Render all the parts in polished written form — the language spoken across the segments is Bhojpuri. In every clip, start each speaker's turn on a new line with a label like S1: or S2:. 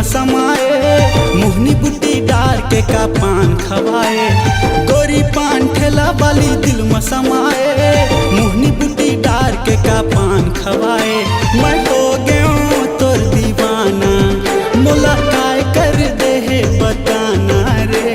S1: समाए, मोहनी बुट्टी डार के का पान खवाए। गोरी पान ठेला वाली दिल में समाए, मोहनी बुट्टी डार के का पान खवाए। मैं हो गयो तोर दीवाना, मोला काय कर दे है बताना रे।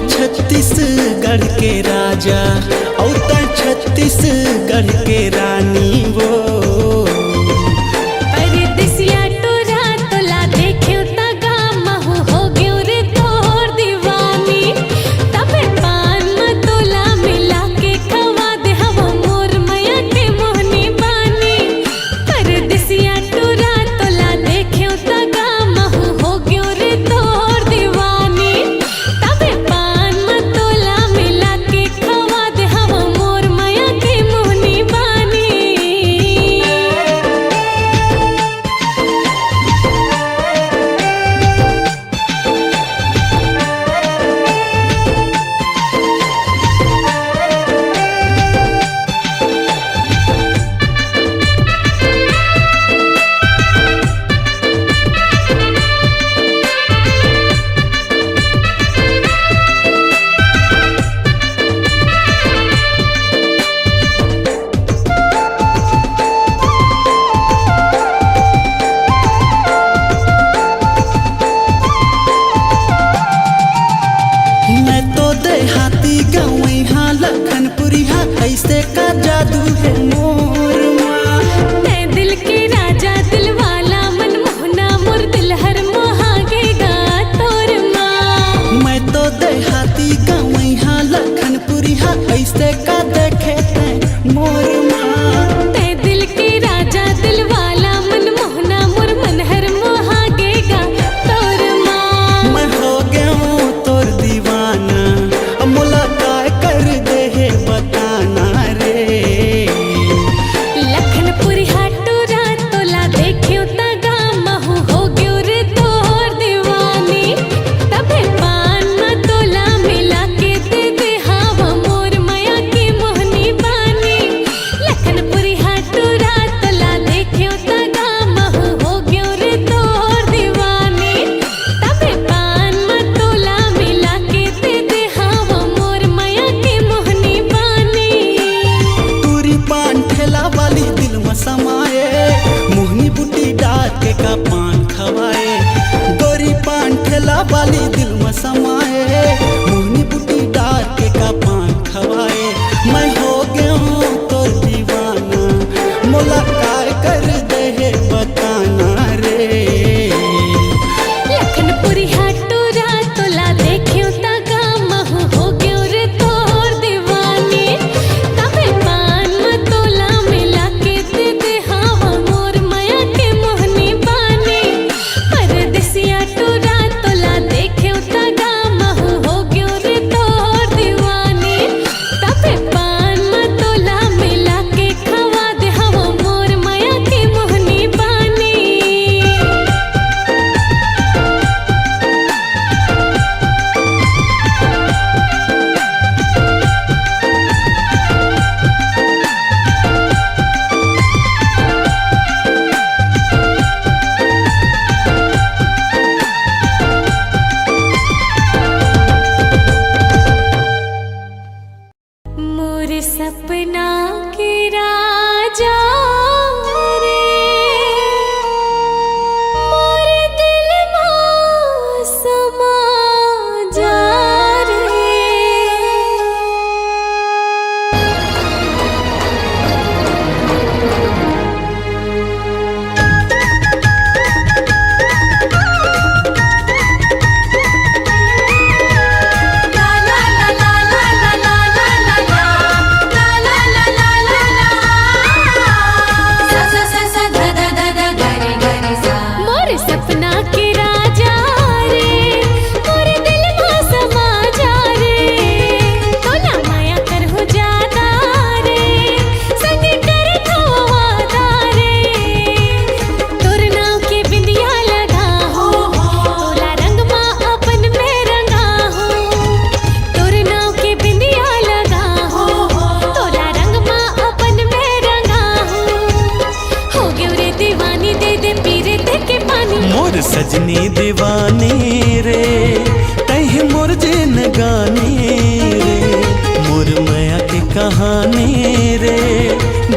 S1: छत्तीसगढ़ के राजा और छत्तीसगढ़ के रानी वो। देहाती गाँव यहाँ लखनपुरी हाँ ऐसे का जादू है मोर माँ।
S2: ते दिल के राजा दिल वाला मन मोहना मोर दिल हर मोहागेगा तोर माँ।
S1: मैं तो देहाती गाँव यहाँ लखनपुरी हाँ ऐसे का देखे ते मोर माँ।
S2: ते दिल के राजा दिल वाला मन मोहना मोर मन हर मोहागेगा तोर माँ।
S1: मैं हो गया तोर दीवाना, मुलाकात कर दे है बताना रे।
S2: लखनपुरी हाटूरा तोला देखियो तगा महू हो गयो रे तोर दीवानी। तबे पान में तोला मिला के दे दे हावा मोर माया की मोहनी बानी। लखनपुरी हाटूरा तोला देखियो तगा महू हो गयो रे तोर दीवानी। तबे पान में तोला मिला के दे दे हावा मोर माया की मोहनी बानी।
S1: तूरी पान ठेला वाली दिल में समाए, मोहनी बुट्टी डाल के का पान खवाए। गोरी पान ठेला वाली दिल में समाए, मोहनी बुट्टी डाल के का पान खवाए। मैं हो गया तोर दीवाना, मुलाकात कर दे है बताना रे।
S2: लखनपुरी हाटूरा तोला देखियो तगा महू हो गयो रे तोर दीवानी। तबे पान में तोला मिला के दे दे हावा मोर माया के मोहनी बानी। परदेसिया टूरा तोला देखियो तगा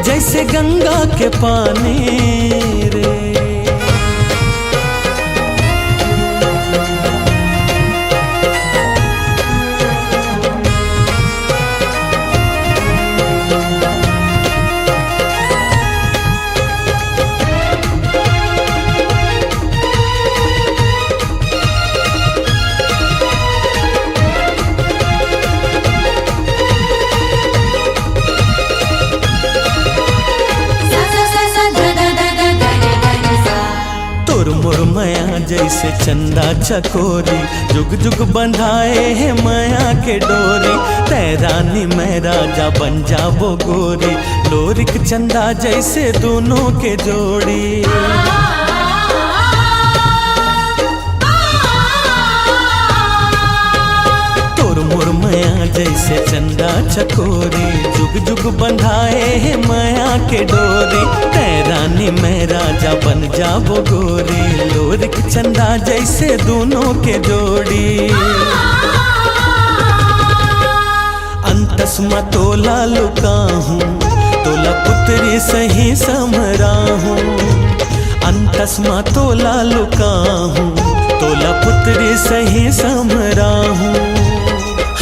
S1: जैसे गंगा के पानी रे। माया जैसे चंदा चकोरी, जुग जुग बंधाए है माया के डोरी। तैरानी मैं राजा बन जाबो गोरी, लोरिक चंदा जैसे दोनों के जोड़ी। माया जैसे चंदा चकोरी, जुग जुग बंधाए है माया के डोरी। तैरानी मैं राजा बन जाबो गोरी, लोरिक चंदा जैसे दोनों के जोड़ी। अंतस्मा तोला लुका हूँ, तोला पुत्री सही समरा हूँ। अंतस्मा तोला लुका हूँ, तोला पुत्री सही समरा हूँ।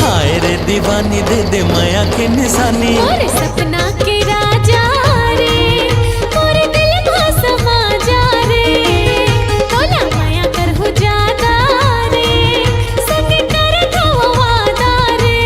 S1: हाय रे दीवानी दे दे माया की निशानी,
S2: और सपना के राजा रे, पूरे दिल में समा जा रे। तोला माया कर हो जादा रे, संग कर दो वादा रे।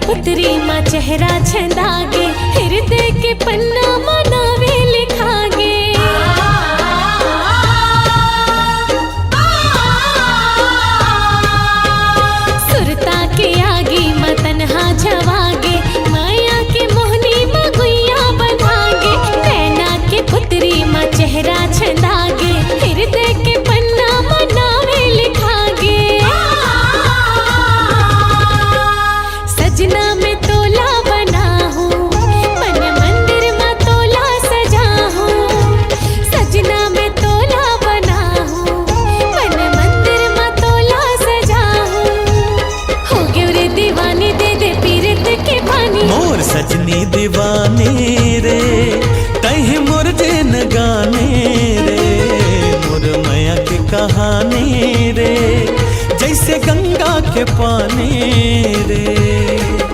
S2: पुत्री माँ चेहरा छंदागे, हृदय के पन्ना मनावे लिखागे। सुरता के आगे माँ तन्हा छवागे, माया के मोहनी माँ गुइया बंधागे। नैना के पुत्री माँ चेहरा छंदागे, हृदय के पन्ना मनावे लिखागे। सजना में तोला बना हूँ, मन मंदिर में तोला सजा हूँ। सजना में तोला बना हूँ, मन मंदिर में तोला सजा हूँ। हो गयो रे दीवानी दे दे पीरत के पानी,
S1: मोर सजनी दीवानी रे, तही मोर जन गाने रे। मोर माया की कहानी रे, जैसे गंगा के पानी रे।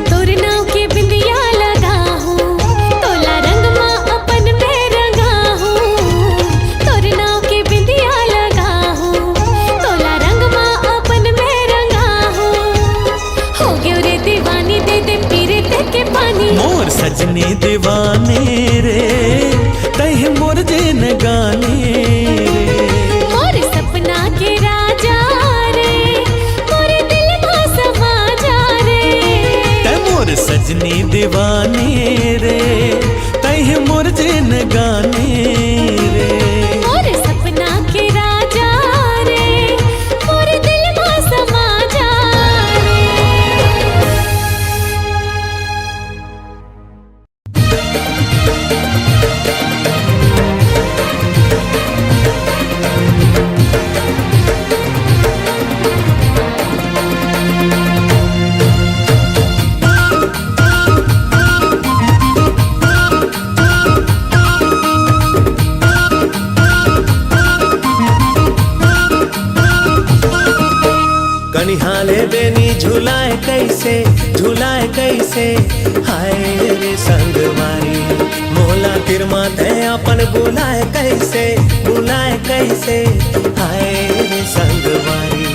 S2: तोर नाव के बिंदिया लगा हूँ, तोला रंग माँ अपन में रंगा हूँ। तोर नाव के बिंदिया लगा हूँ, तोला रंग माँ अपन में रंगा हूँ। हो गयो रे दीवानी दे दे पीरत के पानी,
S1: मोर सजनी दीवानी रे, तही मोर जन गाने रे।
S2: मोर सपना के राजा रे, मोरे दिल में समा जा रे।
S1: मोर सजनी दीवानी रे, तही मोर जन गाने रे।
S2: मोर सपना के राजा रे, मोरे दिल में समा जा रे।
S1: कनिहाले बेनी झुलाए कैसे, हाय रे संगवारी। मोला तिर माथे अपन बुलाए कैसे, हाय रे संगवारी।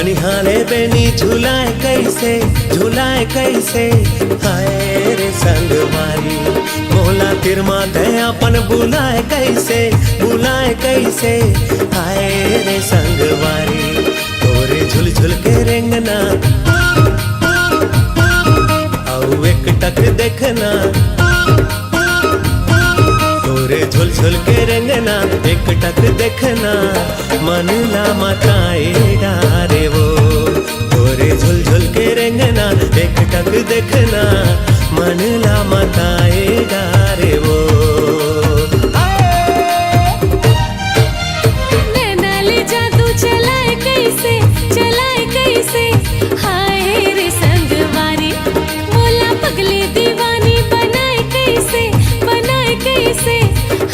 S3: खनिहाने बेनी झुलाए कैसे हाय रे संगवारी मोला तिरमा दे अपन बुलाए कैसे हाय रे संगवारी तोरे झुल झुल के रेंगना औ एक टक देखना तोरे झुल झुल के रेंगना एक टक देखना मन ला मताए डारे वो तोरे झुल झुल के रेंगना एक टक देखना मन ला मताए डारे वो
S2: नैना ले जादू चलाए कैसे हाय रे संगवारी मोला पगले दीवानी बनाए कैसे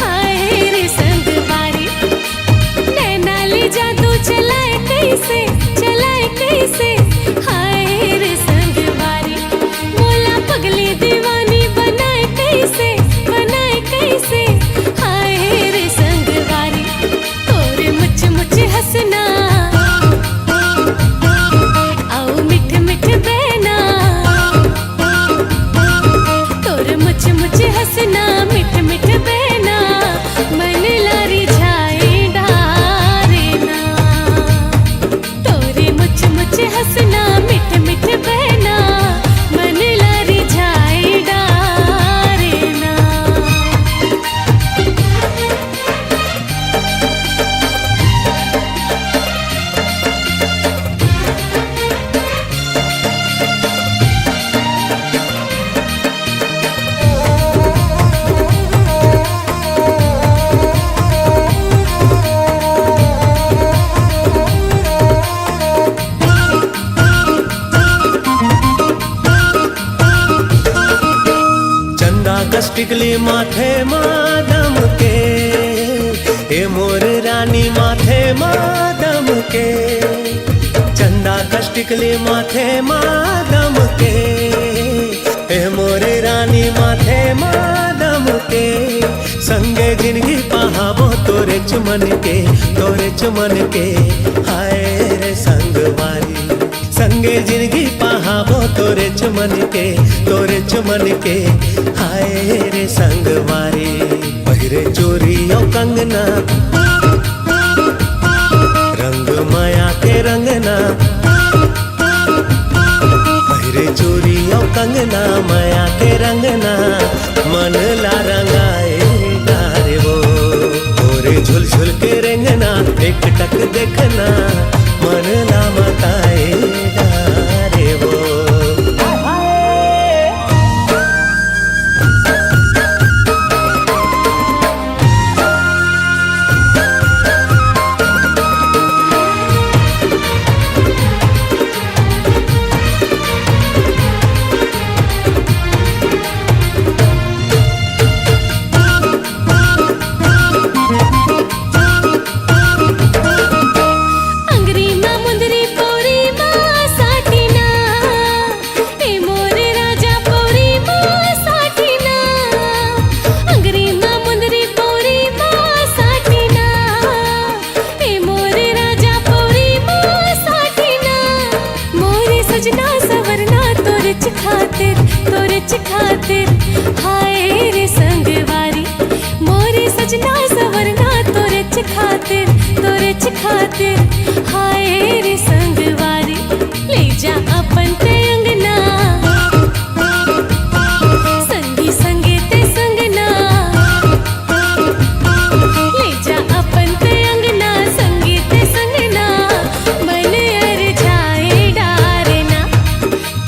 S2: हाय रे संगवारी नैना ले जादू चलाए कैसे हाय रे संगवारी मोला पगले दीवानी बनाए कैसे हाय रे संगवारी तोरे मुझ हंसना आओ मिठ मिठ बहना तोरे मुझ हंसना मिठ मिठ बहना मन लारी जाए डारे ना तोरे मुझ हंसना मिठ मिठ बहना मन लारी जाए डारे ना
S3: चंदा कष्टिकली माथे मादम के ए मोर रानी माथे मादम के चंदा कष्टिकली माथे मादम के ए मोर रानी माथे मादम के संगे जिंदगी पहाबो तोरे चुमन के हाय रे संगवारी संगे जिंदगी पहाबो तोरे चुमन के हाय रे संगवारी पहिरे चोरी औ कंगना रंग माया के रंगना पहिरे चोरी औ कंगना माया के रंगना मन ला रंगाए डारे वो तोरे झुल झुल के रेंगना एक टक देखना मन ला मताए डारे वो
S2: अंगरी मां मुंदरी पोरी मां साठीना ए मोरे राजा पोरी मां साठीना अंगरी मां मुंदरी पोरी मां साठीना ए मोरे राजा पोरी मां साठीना मोरे सजना सवरना तोरे खातिर हाय रे संगवारी मोरे सजना सवरना तोरे खातिर हाय रे संगवारी ले जा अपन ते अंगना संगी संगे ते संगना ले जा अपन ते अंगना संगी ते संगना मन अर जाए डारे ना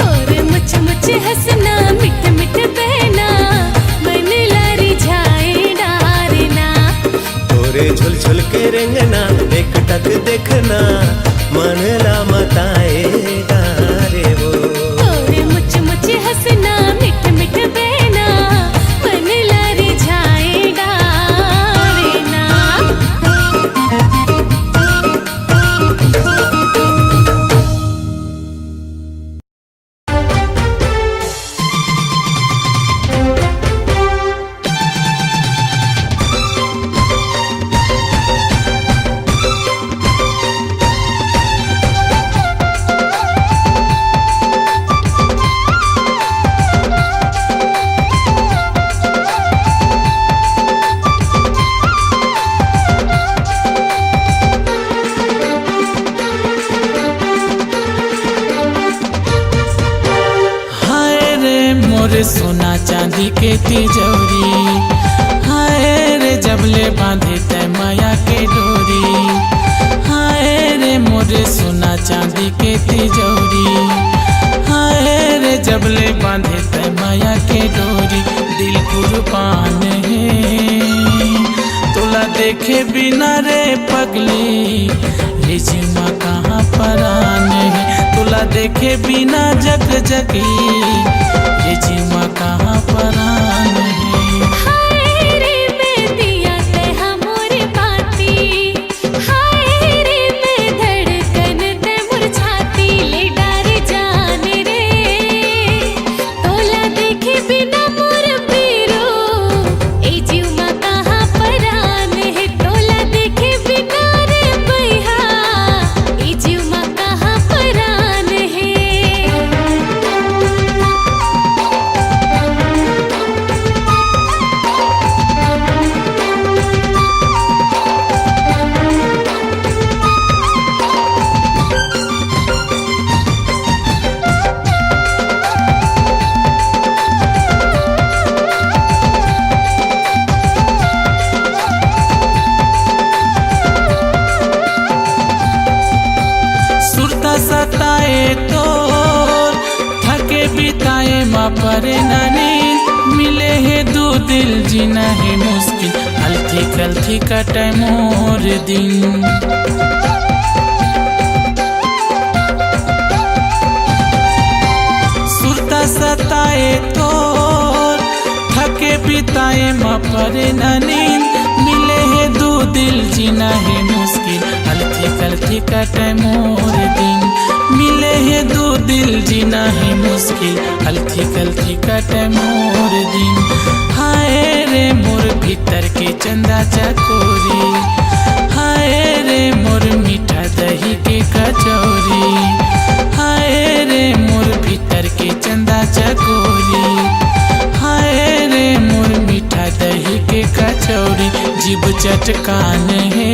S2: तोरे मुझ हंसना मिठ मिठ बहना मन लारी जाए डारे ना
S3: तोरे झुल झुल के रेंगना एक टक देखना मन ला मताए डारे वो
S2: तोरे मुझ हंसना मिठ मिठ बहना मन लारी जाए डारे ना
S4: चांदी के तिजोरी। हाय रे जबले बांधे तय माया के डोरी। हाय रे मोरे सोना चांदी के तिजोरी। हाय रे जबले बांधे तय माया के डोरी। दिल कुर्बान है तोला देखे बिना रे पगली, ये जीवा कहाँ परान है। तोला देखे बिना जग जगी, ये जीवा कहाँ परान है।
S2: हाय रे मैं दिया ते मोर बाती। हाय रे मैं धड़कन ते मोर छाती। ले डार जान रे तोला देखे बिना मोर पीरो, ए जीवा कहाँ परान है। तोला देखे बिना रे बैहा, ए जीवा कहाँ परान है।
S4: सुरता सताए तो थके बिताए माँ परे नानी। मिले है दो दिल जीना है मुश्किल, अलथी कलथी कटे मोर दिन। सुरता सताए तो थके बिताए माँ परे नानी। मिले है दो दिल जीना है मुश्किल, अलथी कलथी कटे मोर दिन। मिले है दो दिल जीना है मुश्किल, अलथी कलथी कटे मोर दिन। हाय रे मोर भीतर के चंदा चकोरी। हाय रे मोर मीठा दही के कचौरी। हाय रे मोर भीतर के चंदा चकोरी। हाय रे मोर मीठा दही के कचौरी। जीभ चटकान है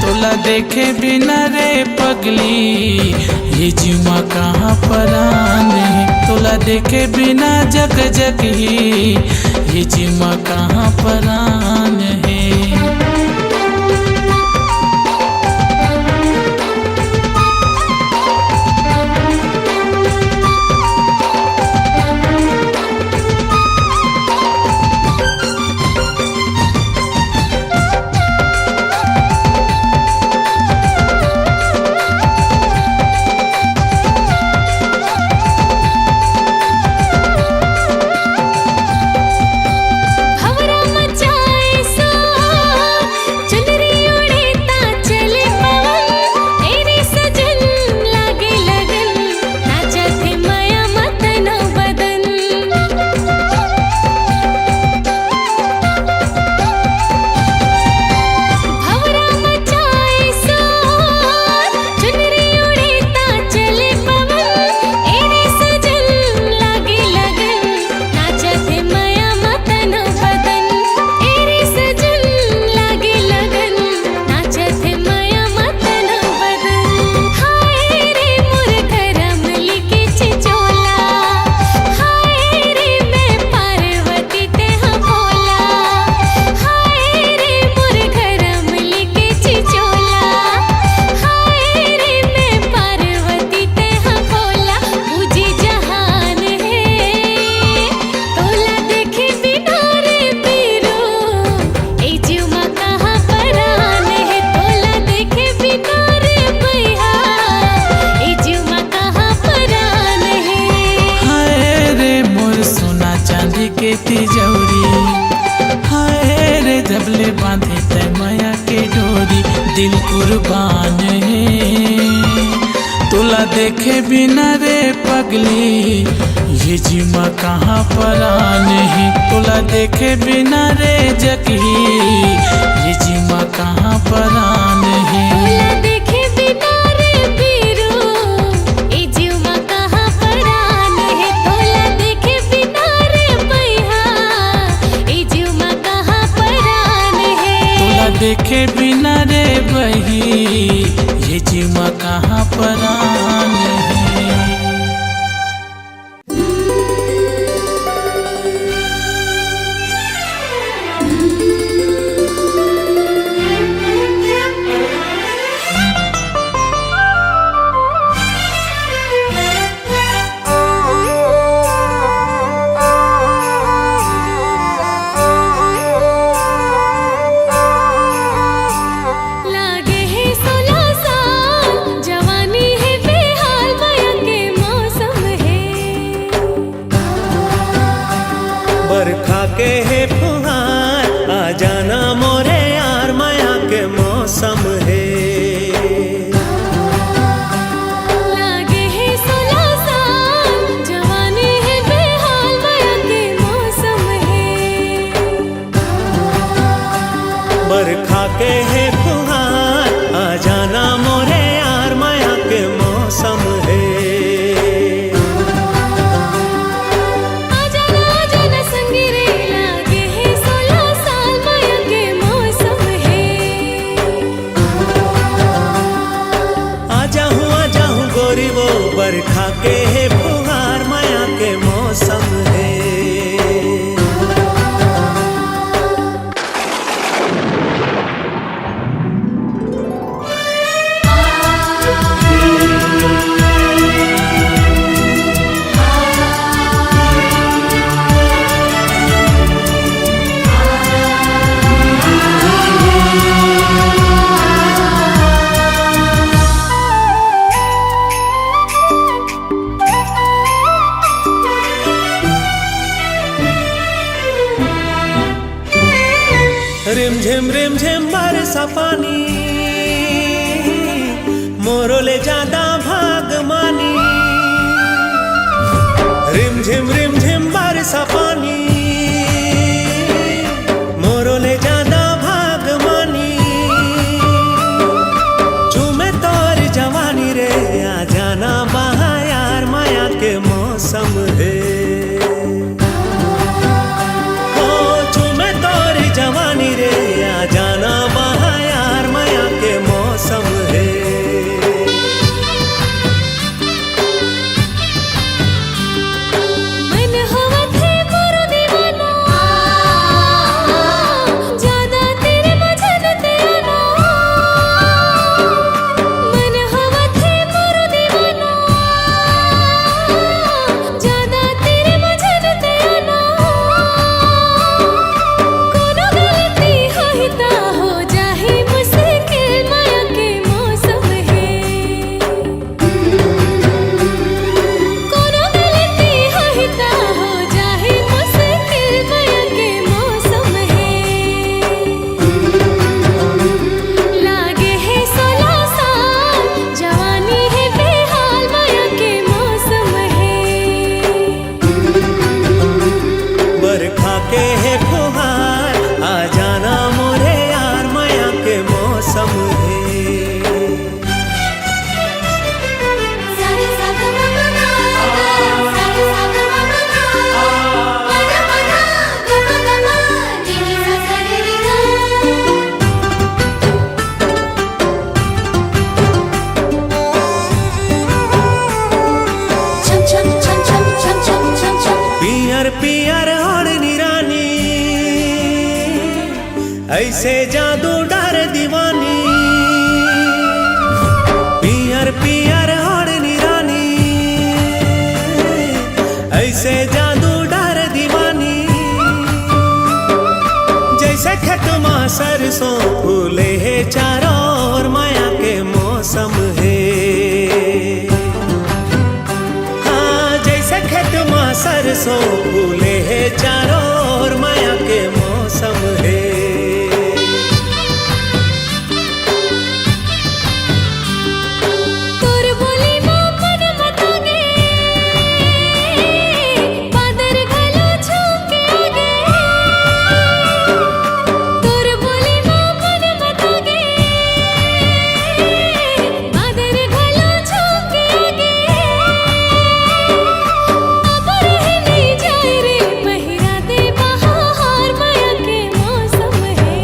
S4: तोला देखे बिना रे पगली, ये जीवा कहाँ परान है। तोला देखे बिना जग जगी, ये जीवा कहाँ परान है।
S2: भंवरा मचाए सो चुनरी उड़े ता चले पवन। तेरे सजन लागे लगन, नाचा थे माया मतनो बदन। भंवरा मचाए सो चुनरी उड़े ता चले पवन। तेरे सजन लागे लगन, नाचा थे माया मतनो बदन। तेरे सजन लागे लगन, नाचा थे माया मतनो बदन। हाय रे मोर करम लिखे चिचोला। हाय रे मैं पार्वती ते हाँ भोला। हाय रे मोर करम लिखे चिचोला। हाय रे मैं पार्वती ते हाँ भोला। पूजी जहान है तोला देखे बिना रे पीरो, ए जीवा कहाँ परान है। तोला देखे बिना रे बैहा, ए जीवा कहाँ परान है।
S4: हाय रे मोर सोना चांदी के तिजोरी। हाय रे जबले बांधे तय माया के डोरी। दिल कुर्बान है तोला देखे बिना रे पगली, ये जीवा कहाँ परान है। तोला देखे बिना रे जगी, ये जीवा कहाँ परान है।
S2: तोला देखे बिना रे पीरो, ए जीवा कहाँ परान है। तोला देखे बिना रे बैहा, ए जीवा कहाँ परान है।
S4: तोला देखे बिना रे बही, ये जीवा कहाँ परान है।
S3: बरखा के है फुहार माया के मौसम है। रिम झिम बरसा पानी मोरो ले ज्यादा भाग मानी। रिम झिम बरसा पानी मोरो ले ज्यादा भाग मानी। चूमे तोर जवानी रे आ जाना बहा यार माया के मौसम है। जवानी रे आ जाना बहा यार माया के मौसम है।
S2: मन हवा थे मोरो दीवाना ज्यादा तेरे मजन ते आना। मन हवा थे मोरो दीवाना ज्यादा तेरे मजन ते आना। हो जाए मुश्किल माया के मौसम है। कोनो गलती होता हो जाए मुश्किल माया के मौसम है। लागे है 16 साल जवानी है बेहाल माया के मौसम है।
S3: बरखा के है फुहार आ जाना मोरे यार माया के मौसम है। पियर पियर और निरानी ऐसे जादू डर दीवानी। पियर पियर और निरानी ऐसे जादू डर दीवानी। जैसे खेत में सरसों फूले है चारों ओर माया के मौसम है। हाँ जैसे खेत में सरसों फूले है चारों ओर माया के मौसम है।
S2: तोर बोली मन मतागे बादर गलो झुके आगे। तोर बोली मन मतागे बादर गलो झुके आगे। अब रहने जाए रे पहिरा दे बहार माया के मौसम है।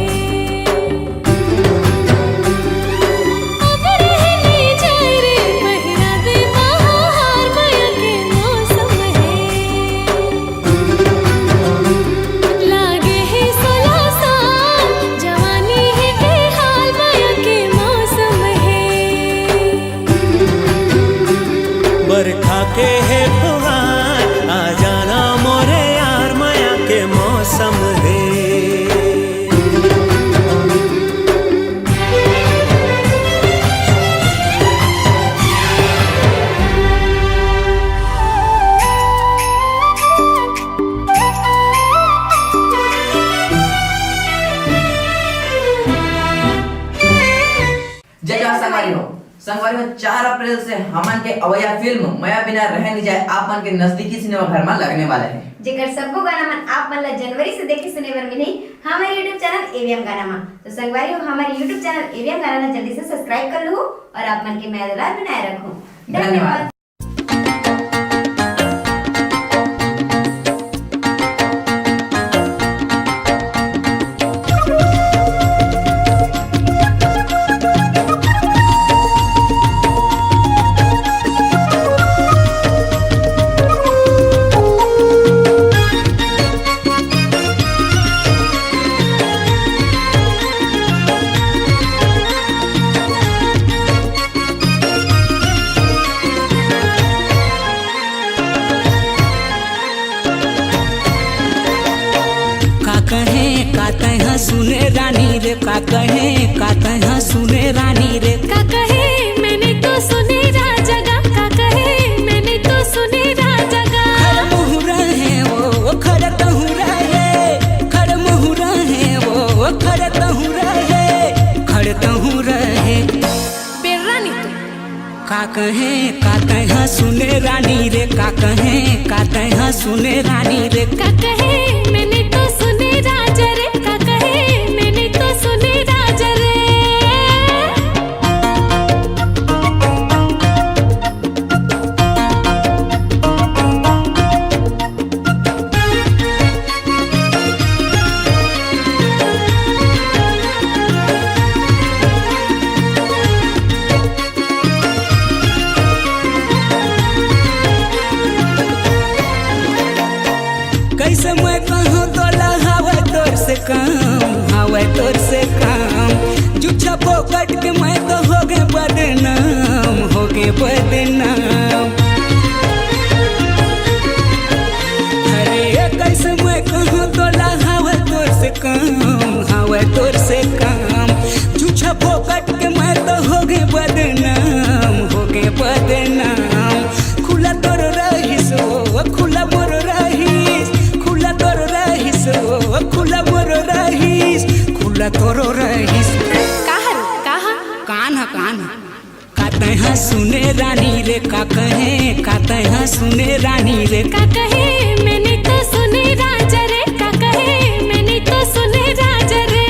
S2: अब रहने जाए रे पहिरा दे बहार माया के मौसम है। लागे है 16 साल जवानी है बेहाल माया के मौसम है।
S3: बरखा के है फुहार आ जाना मोरे यार माया के मौसम है।
S5: जय जवान संगवारी में 4 अप्रैल से हमन के अवया फिल्म मया बिना रह नहीं जाए आप मन के नजदीकी सिनेमा घर में लगने वाले हैं।
S6: जेकर सबको गाना मन आप मन ला जनवरी से देखे सुने बर मिली हमारे YouTube चैनल एवीएम गाना में। तो संगवारी हमारे YouTube चैनल एवीएम गाना ला जल्दी से सब्सक्राइब कर लो और आप मन के यादगार बनाए रखो।
S5: धन्यवाद।
S7: रे का कहे सुने रानी रे।
S2: का कहे मैंने तो सुने राजा गा, का कहे मैंने तो सुने राजा गा।
S7: खड़ मुहुरा है वो खड़ तहुरा है, खड़ मुहुरा है वो खड़ तहुरा है, खड़ तहुरा है।
S2: बेरानी तू
S7: का कहे सुने रानी रे, का कहे सुने रानी रे।
S2: का कहे मैंने तो सुने राजा रे, का कहे मैंने तो सुने राजा रे।
S7: कैसे मैं कहूँ तोला हवा तोर से काम, हवा तोर से काम। जुच्छा पोकट के मैं तो हो गए बदनाम, हो गए बदनाम। अरे कैसे मैं कहूँ तोला हवा तोर से काम, हवा तोर से काम। जुच्छा पोकट के मैं तो हो गए बदनाम, हो गए बदनाम। खुला तोर रहीस वो खुला मोर रहीस, खुला तोर रहीस वो खुला मोर रहीस, खुला तोर रहीस।
S2: कहा रे कहा
S7: कान काते हैं सुने रानी रे, का कहे सुने रानी रे।
S2: का कहे मैंने तो सुने राजा रे, का कहे मैंने तो सुने राजा रे।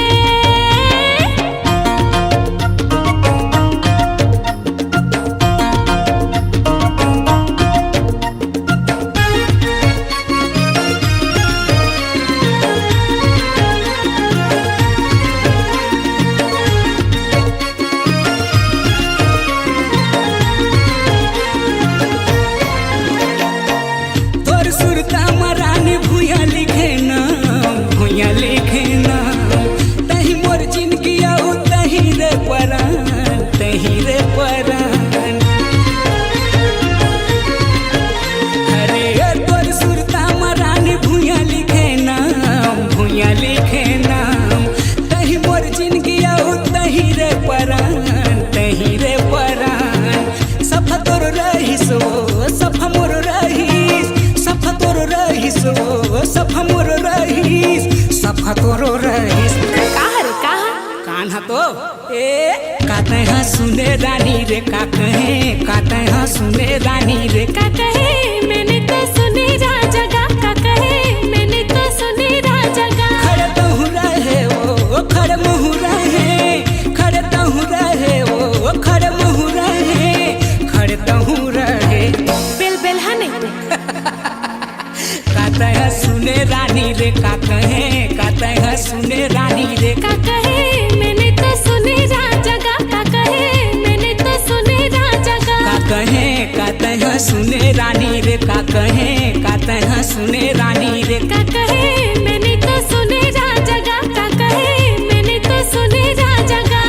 S7: तोर सुरता मरानी भूया लिखे नाम, भूया लिखे नाम। तही मोर जिंदगी आऊ तही रे परान, तही रे परान। अरे तोर सुरता मरानी भूया लिखे नाम, भूया लिखे नाम। तही मोर जिंदगी आऊ तही रे परान, तही रे परान। सफा तोर रहीस वो सफा मोर रहीस, सफा तोर रहीस वो सफा मोर रहीस, सफा तोर रहीस।
S2: कहा रे कहा
S7: कान्हा तो ए काते हैं सुने रानी रे, का कहे सुने रानी रे।
S2: का कहे मैंने तो सुने राजा गा, का कहे मैंने तो सुने राजा गा।
S7: खड़ तहुरा है वो खड़ मुहुरा है, खड़ तहुरा है वो खड़ मुहुरा है, खड़ तहुरा है।
S2: बेल बेल हने तू
S7: काते हैं सुने रानी रे, का कहे सुने रानी रे।
S2: का कहे मैंने तो सुने राजा गा, का कहे मैंने तो सुने राजा गा।
S7: काते हैं सुने रानी रे, का कहे सुने रानी रे।
S2: का कहे मैंने तो सुने राजा गा, का कहे मैंने तो सुने राजा गा।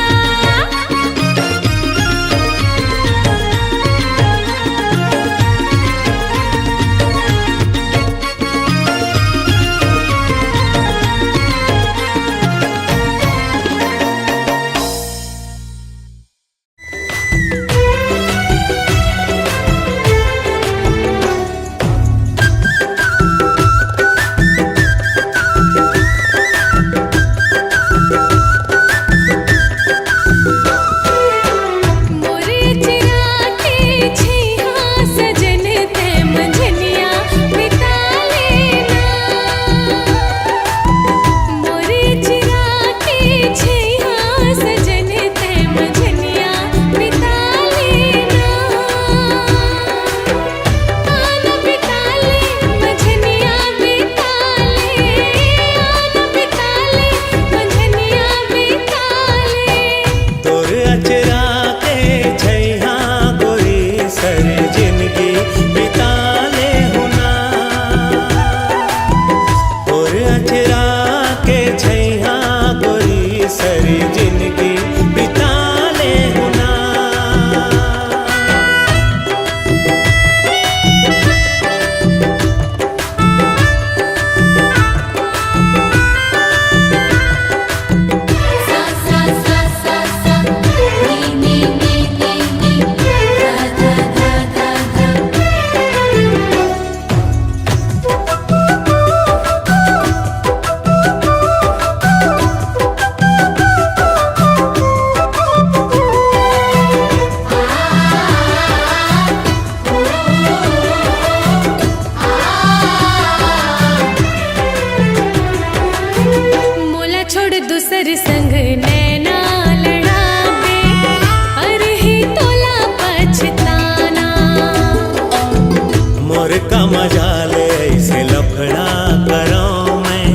S3: का मजाल ऐसे लफड़ा करो मैं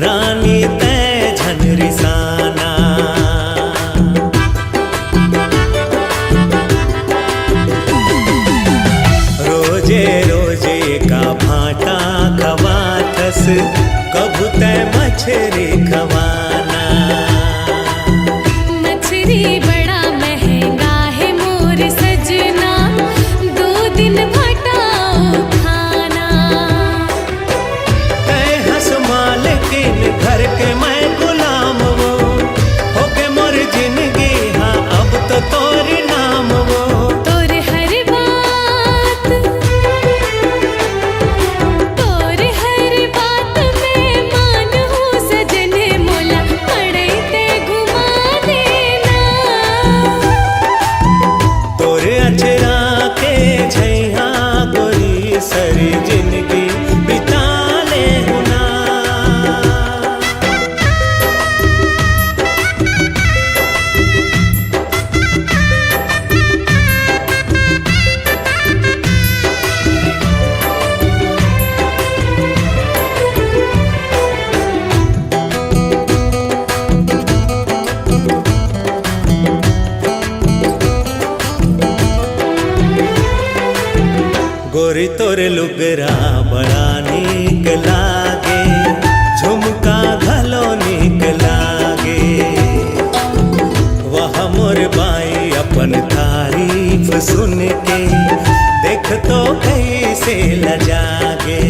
S3: रानी तय झनरिसाना। रोजे रोजे का भाटा खवाथस कबू तय मछरी खवाना।
S2: मछली बड़ा महंगा है मोर सजना, 2 दिन भटाओ खाना।
S3: तय हंस मालकिन घर के मैं गुलाम वो होके मोर जिंदगी हाँ अब तो तोरी नाम वो।
S2: तोर हर बात में मान हूँ सजन मोला, पड़े ते घुमा देना।
S3: तोरे अचरा के छैया गोरी सरी जिंदगी बिता ले हुना। गोरी तोरे लुगरा बड़ा नीक लागे, झुमका घलो नीक लागे। वह मोर बाई अपन तारीफ सुन के देख तो कैसे लजागे।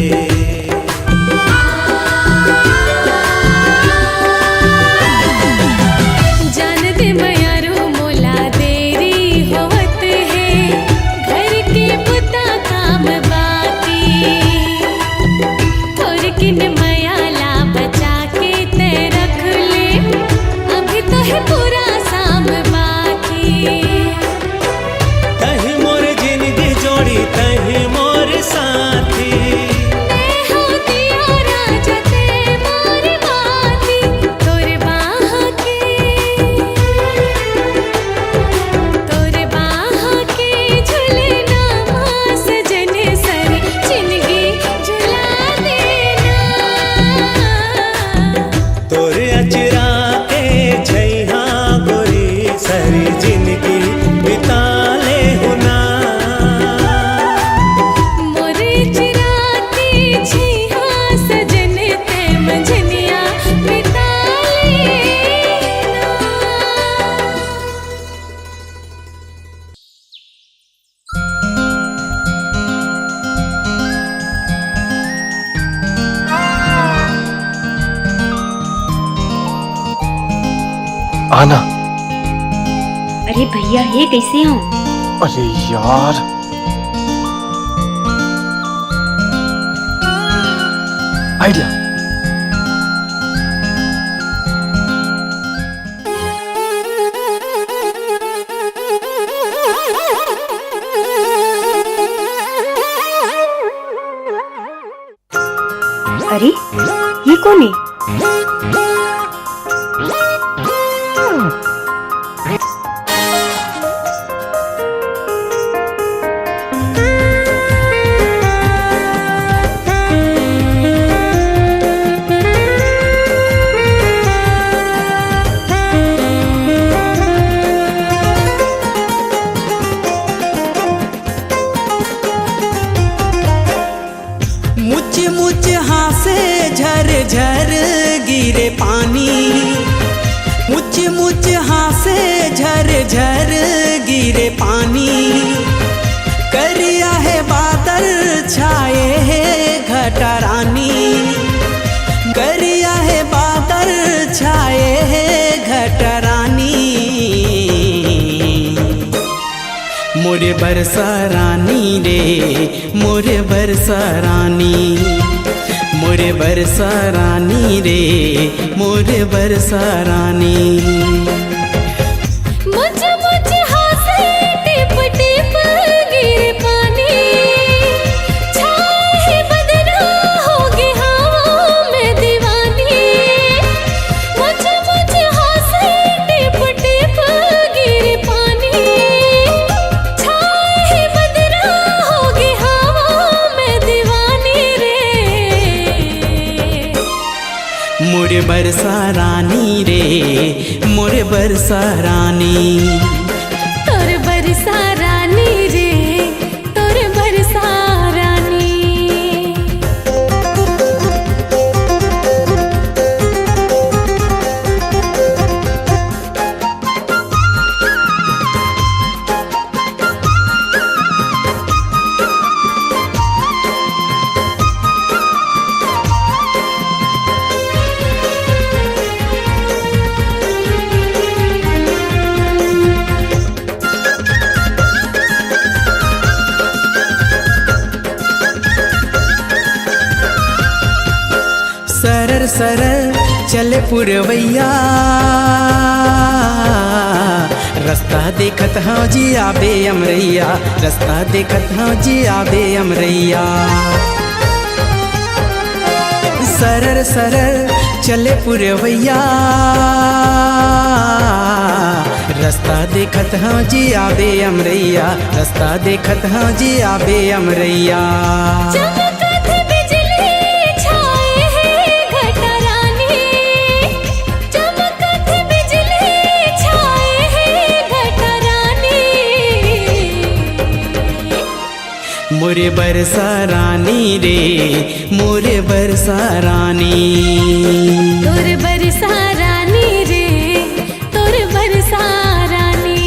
S2: जान दे मयारू मोला देरी होत है, घर के बुता काम बाकी। थोर किन मयाला बचा के ते रख ले, अभी तो है पूरा शाम बाकी।
S3: तही मोर जिंदगी जोड़ी तही मोर साथी।
S2: हो दिया राजा ते मोर बाती, तोर बाह के झुलना माँ सजन सरी जिंदगी झुला देना।
S3: तोरे अचरा के छैया गोरी सरी जिंदगी बिता ले हुना।
S2: मोरे चिराती छिहा सजन ते मंझनिया बिता लेना।
S8: आना।
S6: अरे भैया ये कैसे हो?
S8: अरे यार आइडिया।
S6: अरे ये कौन है?
S7: मुझ मुझ हासे झर झर गिरे पानी। मुझ मुझ हासे झर झर गिरे पानी। करिया है बादल छाए है घटा रानी। करिया है बादल छाए है घटा रानी। मोरे बरसा रानी रे मोरे बरसा रानी। मोरे बरसा रानी रे मोरे बरसा रानी।
S2: मुझ मुझ हासे टिप टिप गिरे पानी। छाए है बदरा होगी हवा में दीवानी। मुझ मुझ हासे टिप टिप गिरे पानी। छाए है बदरा होगी हवा में दीवानी।
S7: रे मोरे बरसा रानी।
S2: तोर बरसा रानी रे तोर बरसा रानी।
S7: सरर सरर चले पुरवैया, रास्ता देखत हाँ जी आबे अमरैया, रास्ता देखत हाँ जी आबे अमरैया। सरर सरर चले पुरवैया, रास्ता देखत हाँ जी आबे अमरैया, रास्ता देखत हाँ जी आबे अमरैया।
S2: चमकत बिजली छाए है घटा रानी, चमकत बिजली छाए है घटा रानी।
S7: मोरे बरसा रानी रे मोरे बरसा रानी।
S2: तोर बरसा रानी रे तोर बरसा रानी।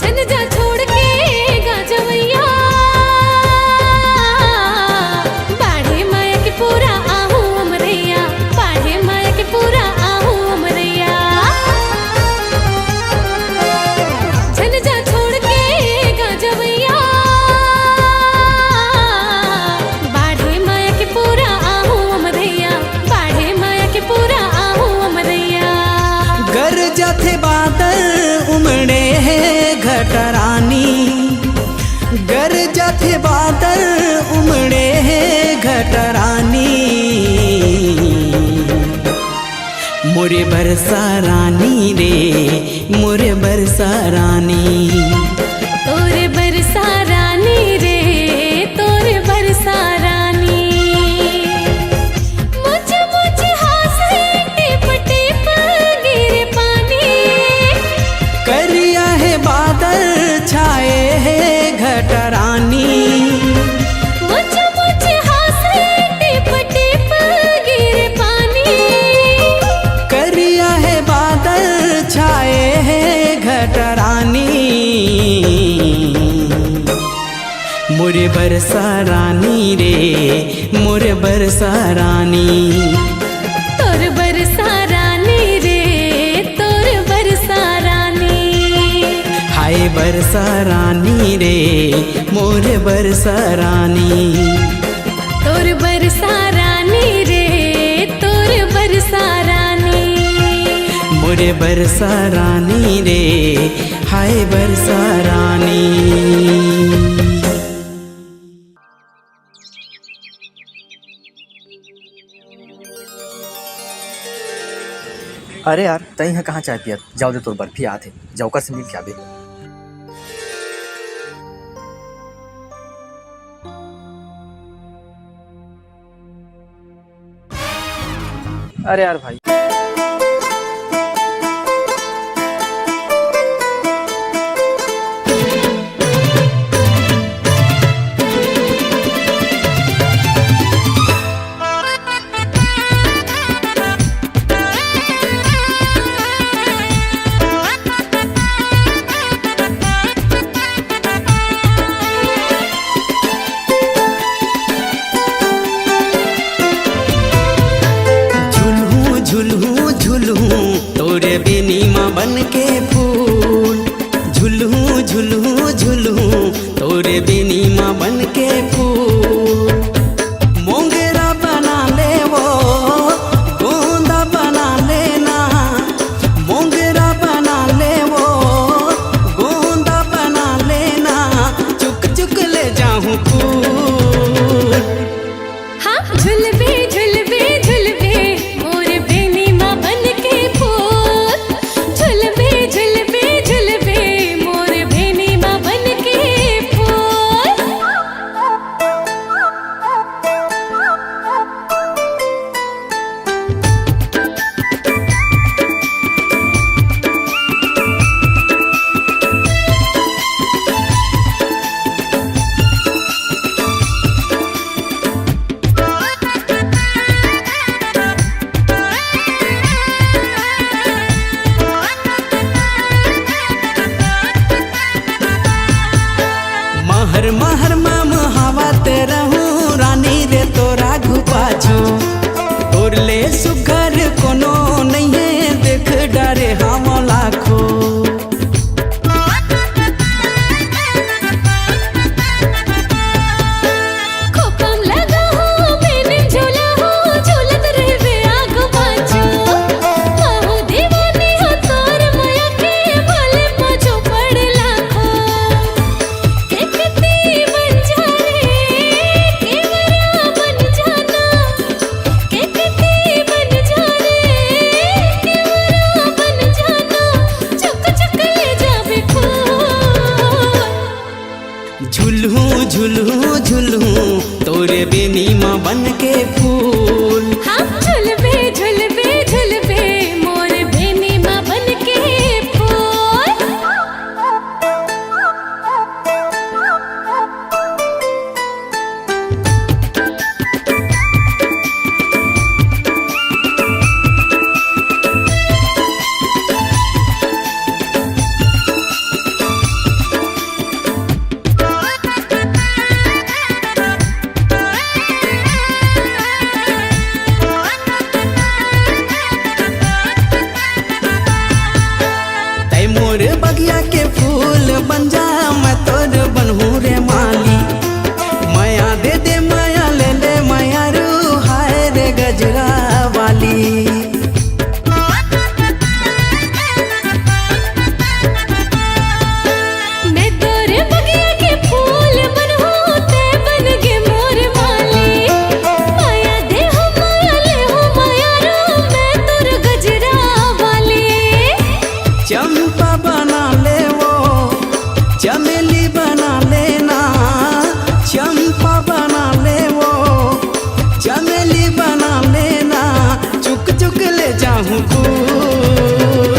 S2: जन जा छोड़ के गाजवैया, बाढ़े माया के पूरा आहू अमरैया, बाढ़े माया के पूरा आहू अमरैया। जन जा छोड़ के गाजवैया, बाढ़े माया के पूरा आहू अमरैया, बाढ़े माया के पूरा आहू अमरैया।
S7: गर जाथे बादल उमड़े है घटा रानी, गर जाथे बादल उमड़े है घटा रानी। मोरे बरसा रानी रे मोरे बरसा रानी।
S2: तोर बरसा रानी रे तोर बरसा रानी। मुझ मुझ हासे टिप टिप गिरे पानी,
S7: करिया है बादल छाए है घटा रानी।
S2: मुझ मुझ हासे टिप टिप गिरे पानी।
S7: करिया है बादल छाए है घटा रानी। मोरे बरसा रानी रे मोरे बरसा रानी।
S2: तोर बरसा रानी रे तोर बरसा रानी।
S7: हाय बरसा रानी रे मोरे बरसा रानी।
S2: तोर बरसा रानी रे तोर बरसा रानी।
S7: मोरे बरसा रानी रे हाय बरसा रानी।
S9: अरे यार तई यहाँ कहाँ चाय पियत जाओ दे तोर बर्फी आथे जाओकर से मिल के आबे। अरे यार भाई
S7: झुलू झुलू झुलू तोरे बेनी माँ बन के फूल।
S2: हम झुलबे झुलबे झुलबे मोर बेनी माँ बन के फूल।
S7: तै मोर बगिया के फूल बन जा मैं तोर बनहू रे माली। माया दे दे माया ले ले माया रू हाय रे गजरा वाली।
S2: मैं तोरे बगिया के फूल बनहूँ ते बन गे मोर माली। माया दे हो माया ले हो माया रो मैं तोर गजरा वाली।
S7: चंपा बना ले वो चमेली बना लेना। चंपा बना ले वो चमेली बना लेना। चुक चुक ले जाऊं फूल।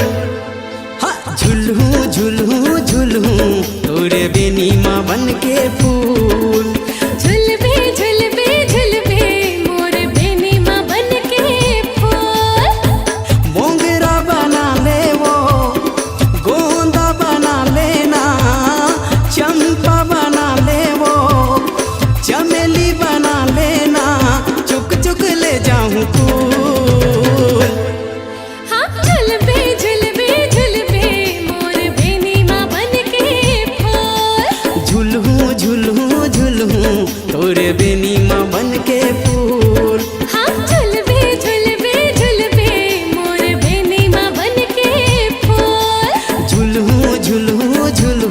S7: हाँ झुलू झुलू झुलू तोरे बेनी माँ बन के फूल।
S2: झुलबे झुलबे झुलबे मोर बेनी माँ बन के फूल।
S7: मोंगरा बना ले वो गोंदा बना लेना। चंपा बना ले वो चमेली बना लेना। चुक चुक ले जाऊं फूल।
S2: हम झुलबे झुलबे झुलबे मोर बेनी माँ बन के फूल।
S7: झुलू झुलू झुलू तोरे बेनी माँ बन के फूल।
S2: हम झुलबे झुलबे झुलबे मोर बेनी माँ बन के फूल।
S7: झुलू झुलू झुलू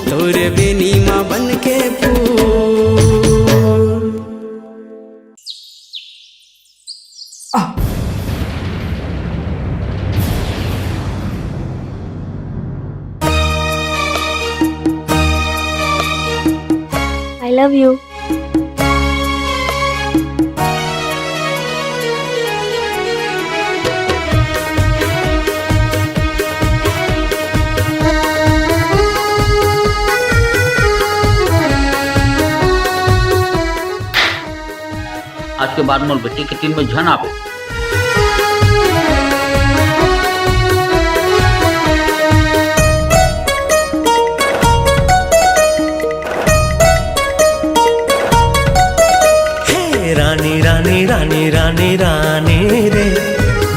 S7: तोरे बेनी माँ बन के फूल।
S10: I love you.
S11: आज के बाद मोर बेटी के टीम में झन आवे।
S3: हे रानी रानी रानी रानी रानी रे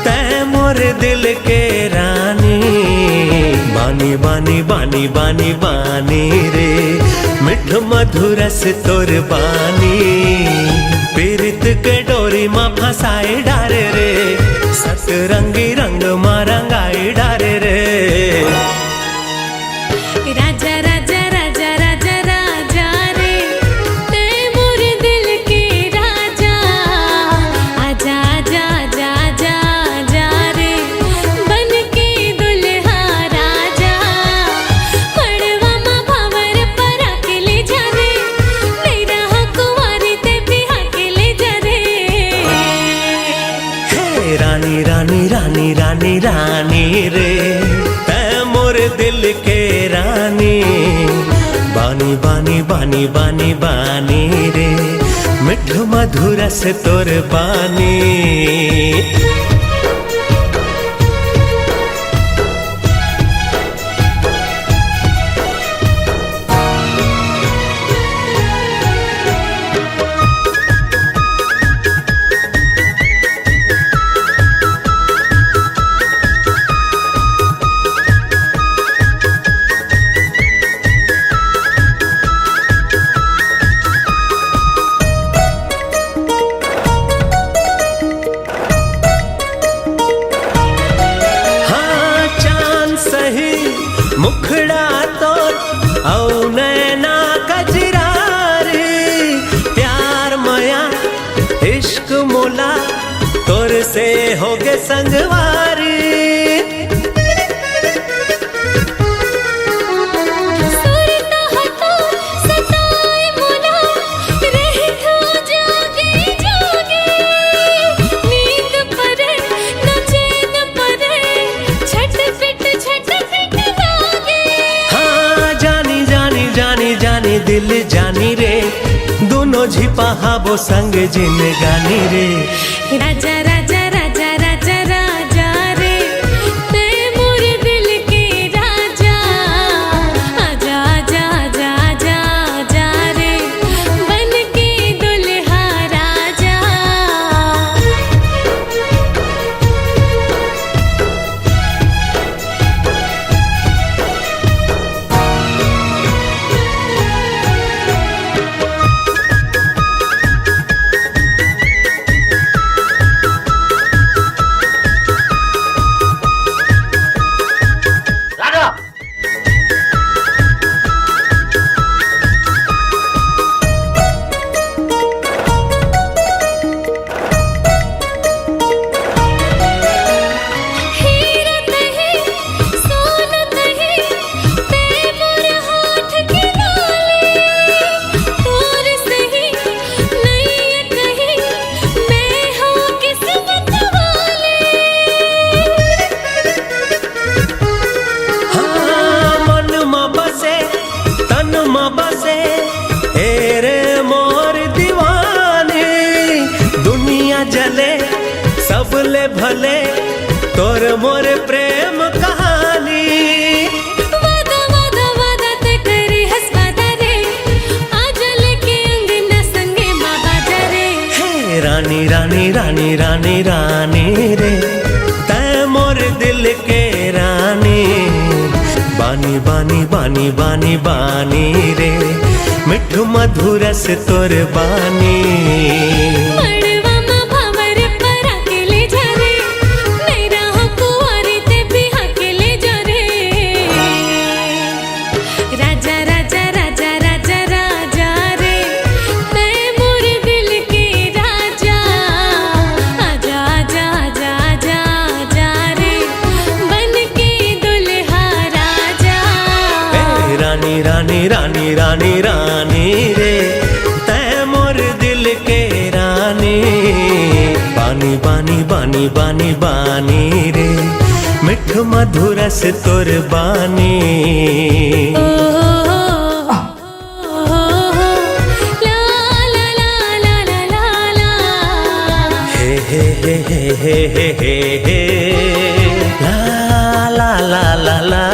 S3: तै मोर दिल के रानी। बानी बानी बानी बानी बानी रे मिठ मधुरस तोर बानी। पीरित के डोरी माँ फंसाए डारे रे सतरंगी रंग माँ रंगाए डारे रे।
S2: राजा राजा राजा राजा राजा रे ते मोर दिल के राजा। आजा आजा आजा आजा आजा रे बन के दुल्हा राजा। मड़वा माँ भावर पर आके ले जा रे मेरा कुंवारी ते बिहा के ले जा रे।
S3: हे रानी रानी रानी रानी रानी रे तै मोर दिल के रानी। बानी बानी बानी बानी बानी रे मिठ मधुरस तोर बानी। मुखड़ा तोर औ नैना कजरारी प्यार मया इश्क मोला तोर से होगे संगवारी
S2: सुरता हतो सताए मोला
S3: दिल जानी रे दोनों झिपाहाबो संग जिन गानी रे।
S2: राजा राजा राजा राजा राजा रे ते मोर दिल के राजा आजा आजा आजा आजा आजा रे बन के दुल्हा राजा।
S11: राजा
S2: हीरा नहीं सोना नहीं ते मोर हाथ की लाली तोर सही नहीं कहीं मैं हूँ किस्मत वाली।
S3: हाँ मन में बसे तन में बसे हेरे मोर दीवानी दुनिया जले सबले भले तोर मोर प्रेम कहानी।
S2: वादा वादा वादा ते करी हंस वादा रे आज लेके अंगना संगे माँ बाजा रे।
S3: हे रानी रानी रानी रानी रानी रे तै मोर दिल के रानी बानी बानी बानी बानी बानी रे मिठू मधुरस तोर बानी।
S2: मड़वा माँ भावर पर अकेले जा रे मेरा हो कुंवारी ते भी अकेले जा रे। राजा राजा राजा राजा राजा रे मैं मोर दिल के राजा आजा आजा आजा आजा आजा रे बन के दुल्हा राजा।
S3: हे रानी रानी रानी रानी रानी रे तै मोर दिल के रानी बानी बानी बानी बानी बानी रे मिठू मधुरस तोर बानी।
S2: ओ ला ला ला ला ला ला ला
S3: हे हे हे हे हे हे हे ला ला ला ला ला।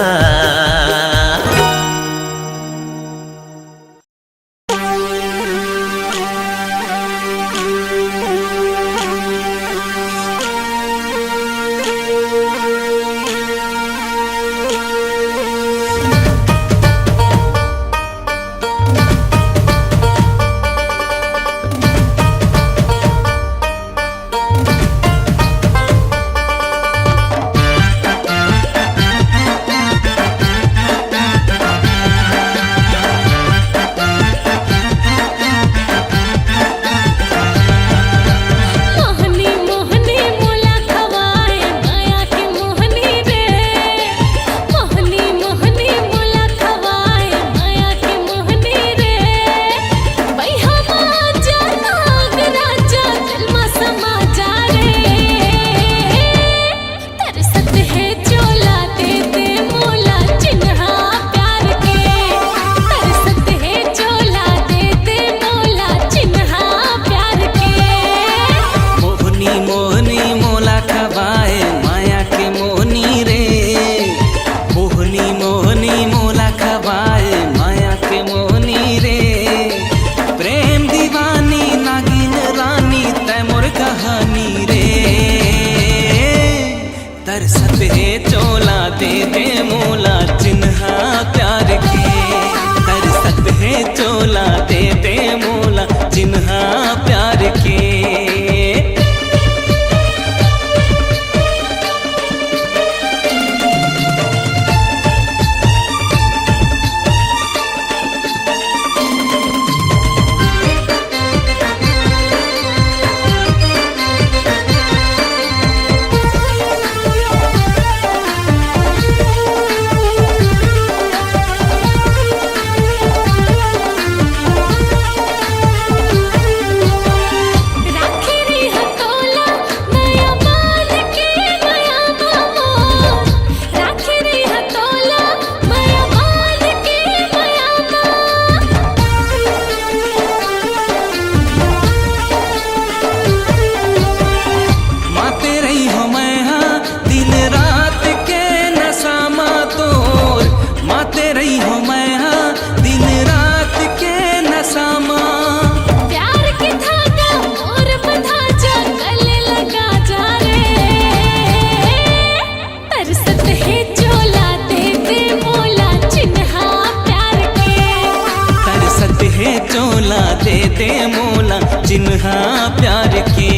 S7: चिन्हा प्यार के।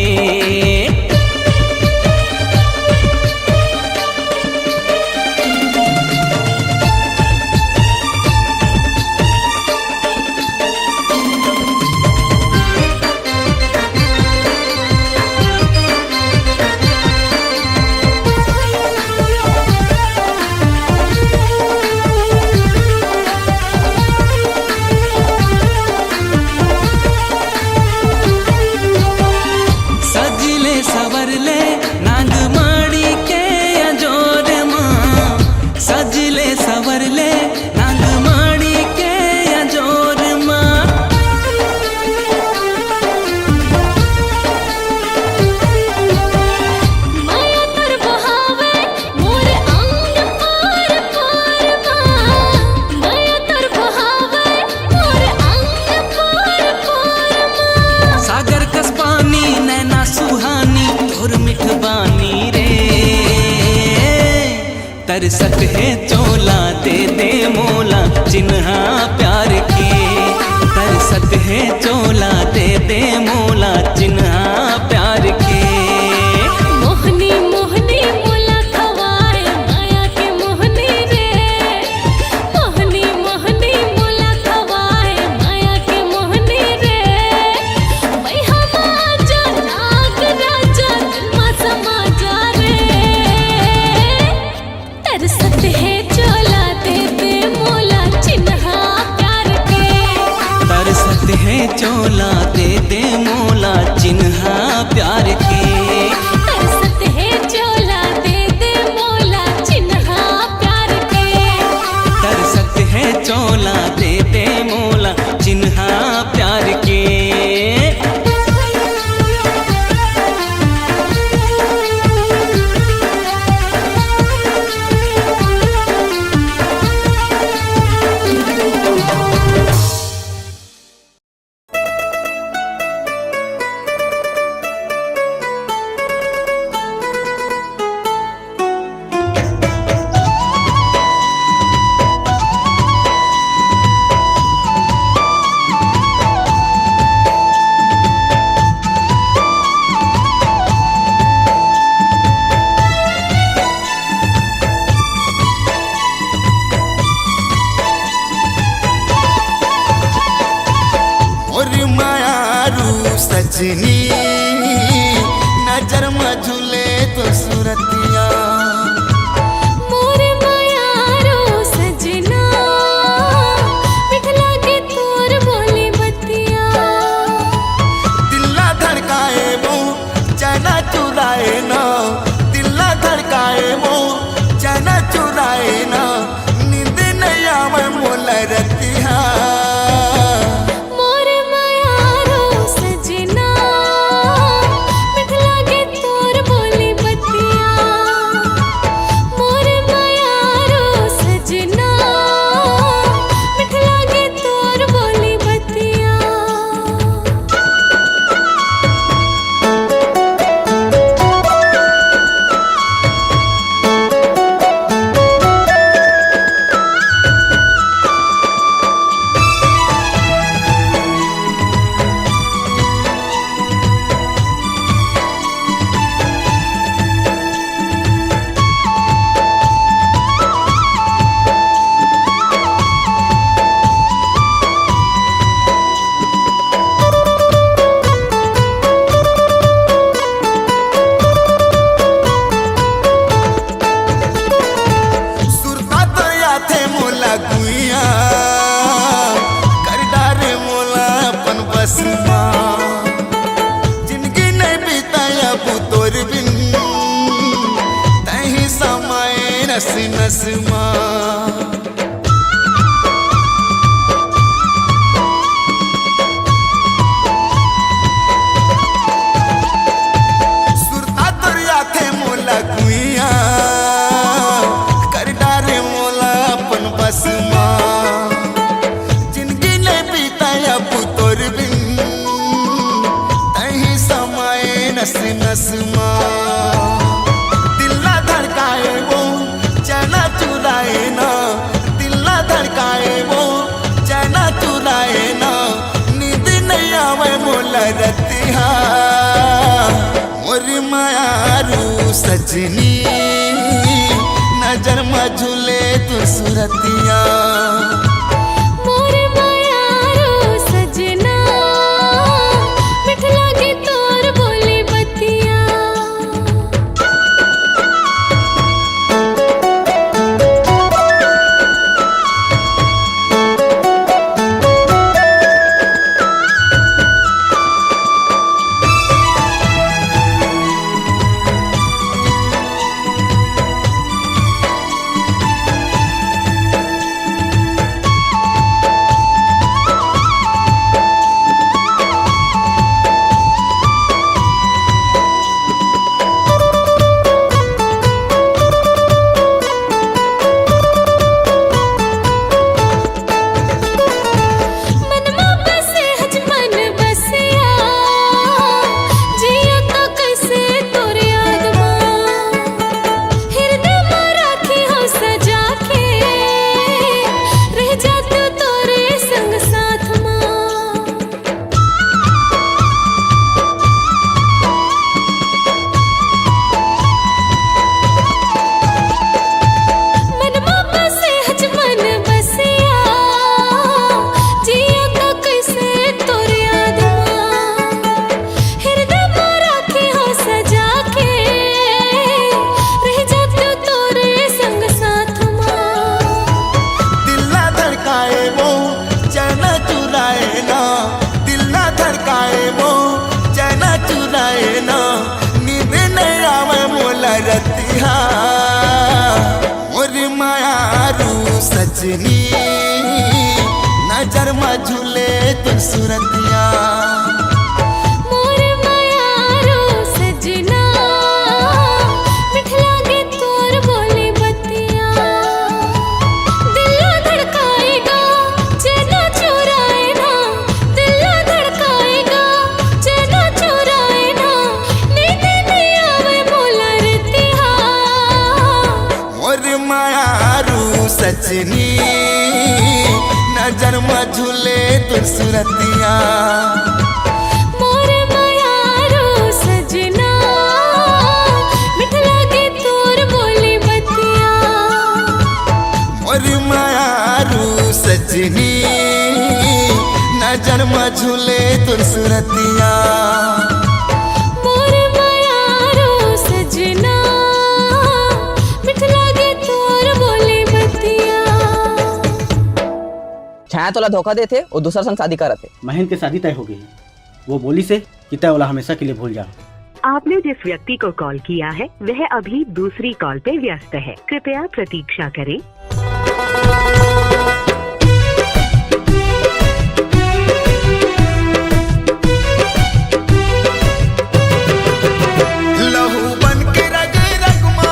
S7: तरसत है चोला दे दे मोला चिन्हा प्यार के। तरसत है चोला दे दे मोला चिन्हा प्यार के।
S2: मोहनी मोहनी मोला खवाए माया के मोहनी रे। मोहनी मोहनी मोला खवाए माया के मोहनी रे। बैहा माजा नाग राजा दिलमा समा जा रे। तरसत है चोला दे दे मोला चिन्हा प्यार के।
S7: तरसत है चोला दे दे मोला चिन्हा प्यार के।
S2: तरसत है चोला दे दे मोला चिन्हा प्यार के।
S7: तरसत है चोला दे दे मोला चिन्हा प्यार के।
S1: सजनी नजर में झूले तो सूरतिया
S2: मोर मायारो सजना मिठला के तोर बोली बतिया।
S1: दिल्ला धड़काए वो चना चुराए ना। दिल्ला धड़काए वो चना चुराए ना। नींद नहीं आवे मोल रतिया। जिंदगी नहीं बीताया तोर बिन तही समय नस नस सुरता तोरिया थे मोला गुइया कर डारे मोला अपन बस जिंदगी नहीं बीताया तोर बिन नस नस दिल्ला धड़काए वो चना चुराए ना। दिल्ला धड़काए वो चना चुराए ना। नींद नहीं आवे मोला रतिया।
S10: सजनी नजर में झूले तू सूरतिया
S2: मोर मायारो सजना मिठ लागे तोर बोली बतिया
S10: सजनी नजर में झूले तू सूरतिया
S2: मोर मायारो सजना मिठ लागे तोर बोली बतिया दिल धड़काएगा चैन चुराए ना दिल धड़काएगा चैन चुराए ना नींद नहीं आवे मोला रतिया
S10: मोर मायारू सजनी नजर में झूले तू सूरतिया
S2: मोर मायारो सजना मिठ लागे तोर बोली बतिया
S10: मोर मायारू सजनी नजर में झूले तू सूरतिया
S2: मोर मायारो सजना मिठ लागे तोर बोली बतिया
S9: छाया तोला धोखा देते और दूसरा संग शादी करत थे।
S12: महन की शादी तय हो गई है। वो बोली से कि तय वाला हमेशा के लिए भूल जा।
S13: आपने जिस व्यक्ति को कॉल किया है वह अभी दूसरी कॉल पे व्यस्त है, कृपया प्रतीक्षा करें।
S10: लहू बन के रग रगमा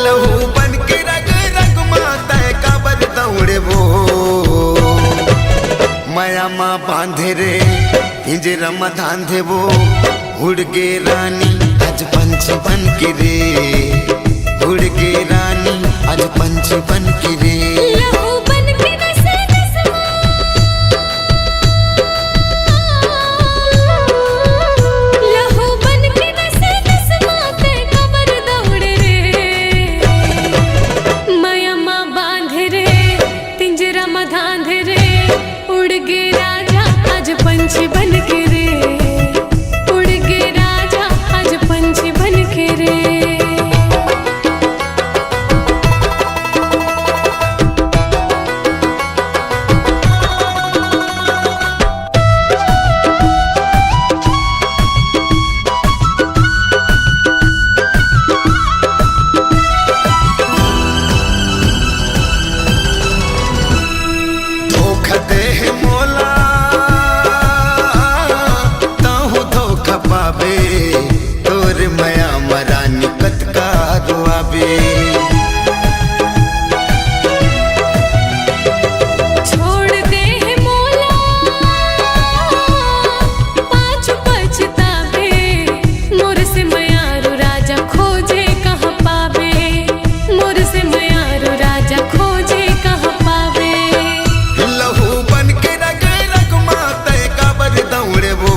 S10: लहू बन के रग रगमा तय काबर दौड़े वो माया माँ बांधे रे इंजरा में धांधे वो उड़ गे रानी आज पंछी बन के रे उड़ गे रानी आज पंछी बन के रे
S2: लहू बन के नसे नसमा लहू बन के नसे नसमा ते कबर दौड़े रे माया माँ बांधे रे पिंजरा में धांधे रे उड़ गे राजा आज पंछी बन के रे उड़ गे राजा आज पंछी बन के रे
S10: धोखा दे मोला ताहू धोखा पावे तोर माया मरानी कतका रुआवे
S2: छोड़ दे मोला पाछ पछतावे मोर से मयारू राजा खोजे कहाँ पावे मोर से मयारू राजा खोजे कहाँ पावे
S10: लहू बन के रग रगमा तय काबर दौड़े वो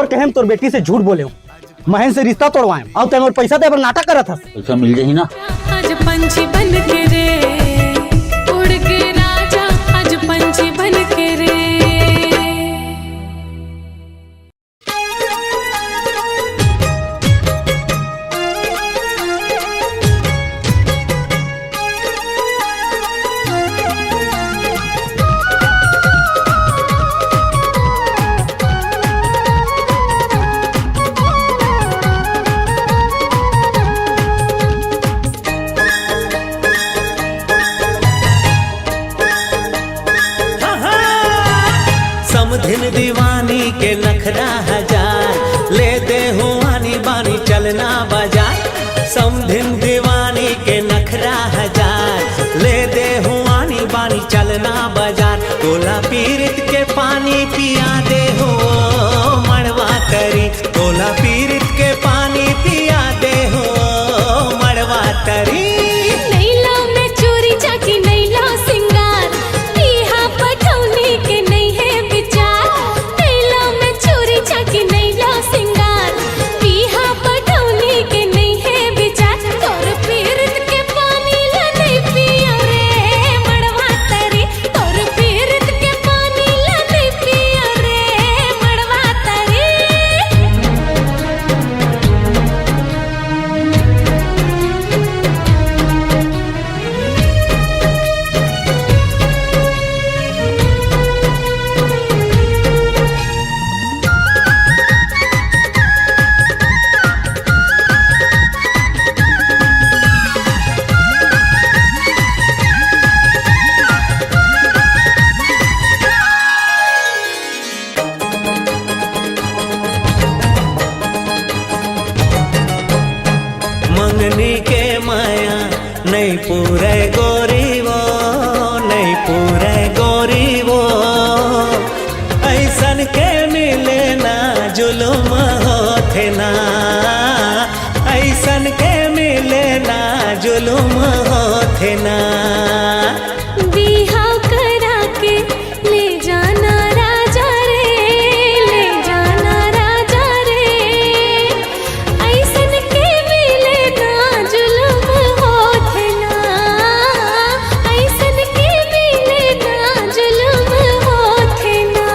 S12: और कहें तोर बेटी से झूठ बोले महन से रिश्ता तोड़वाए और तेरे पैसा दे नाटक करत हस।
S11: पैसा मिल जाही ना।
S2: आज पंछी बन के रे उड़ के राजा, आज पंछी बन के रे।
S3: समधिन दीवानी के नखरा हजार, ले दे हूँ आनी बानी चलना बाजार। समधिन दीवानी के नखरा हजार, ले दे हूँ आनी बानी चलना बाजार। तोला पीरित के पानी पिया दे हो मड़वा तरी, तोला पीरित के पानी पिया दे हो मड़वा तरी।
S2: नैला में चोरी चाकी नैला सिंगार, पीहा पठौनी के नहीं है विचार। नैला में चोरी चाकी नैला सिंगार, पीहा पठौनी के नहीं है विचार। तोर पीरित के पानी ला नहीं पिया रे मड़वा तरी, तोर पीरित के पानी ला नहीं पिया रे मड़वा तरी।
S3: मंगनी के माया नहीं पूरे गोरी वो, नहीं पूरे गोरी वो। ऐसन के मिले ना जुलुम होथे ना, ऐसन के मिले ना जुलुम होथे ना।
S2: बिहाव करा के ले जाना राजा रे, ले जाना राजा रे। ऐसन के मिले ना जुलुम होथे ना, ऐसन के मिले ना जुलुम होथे ना।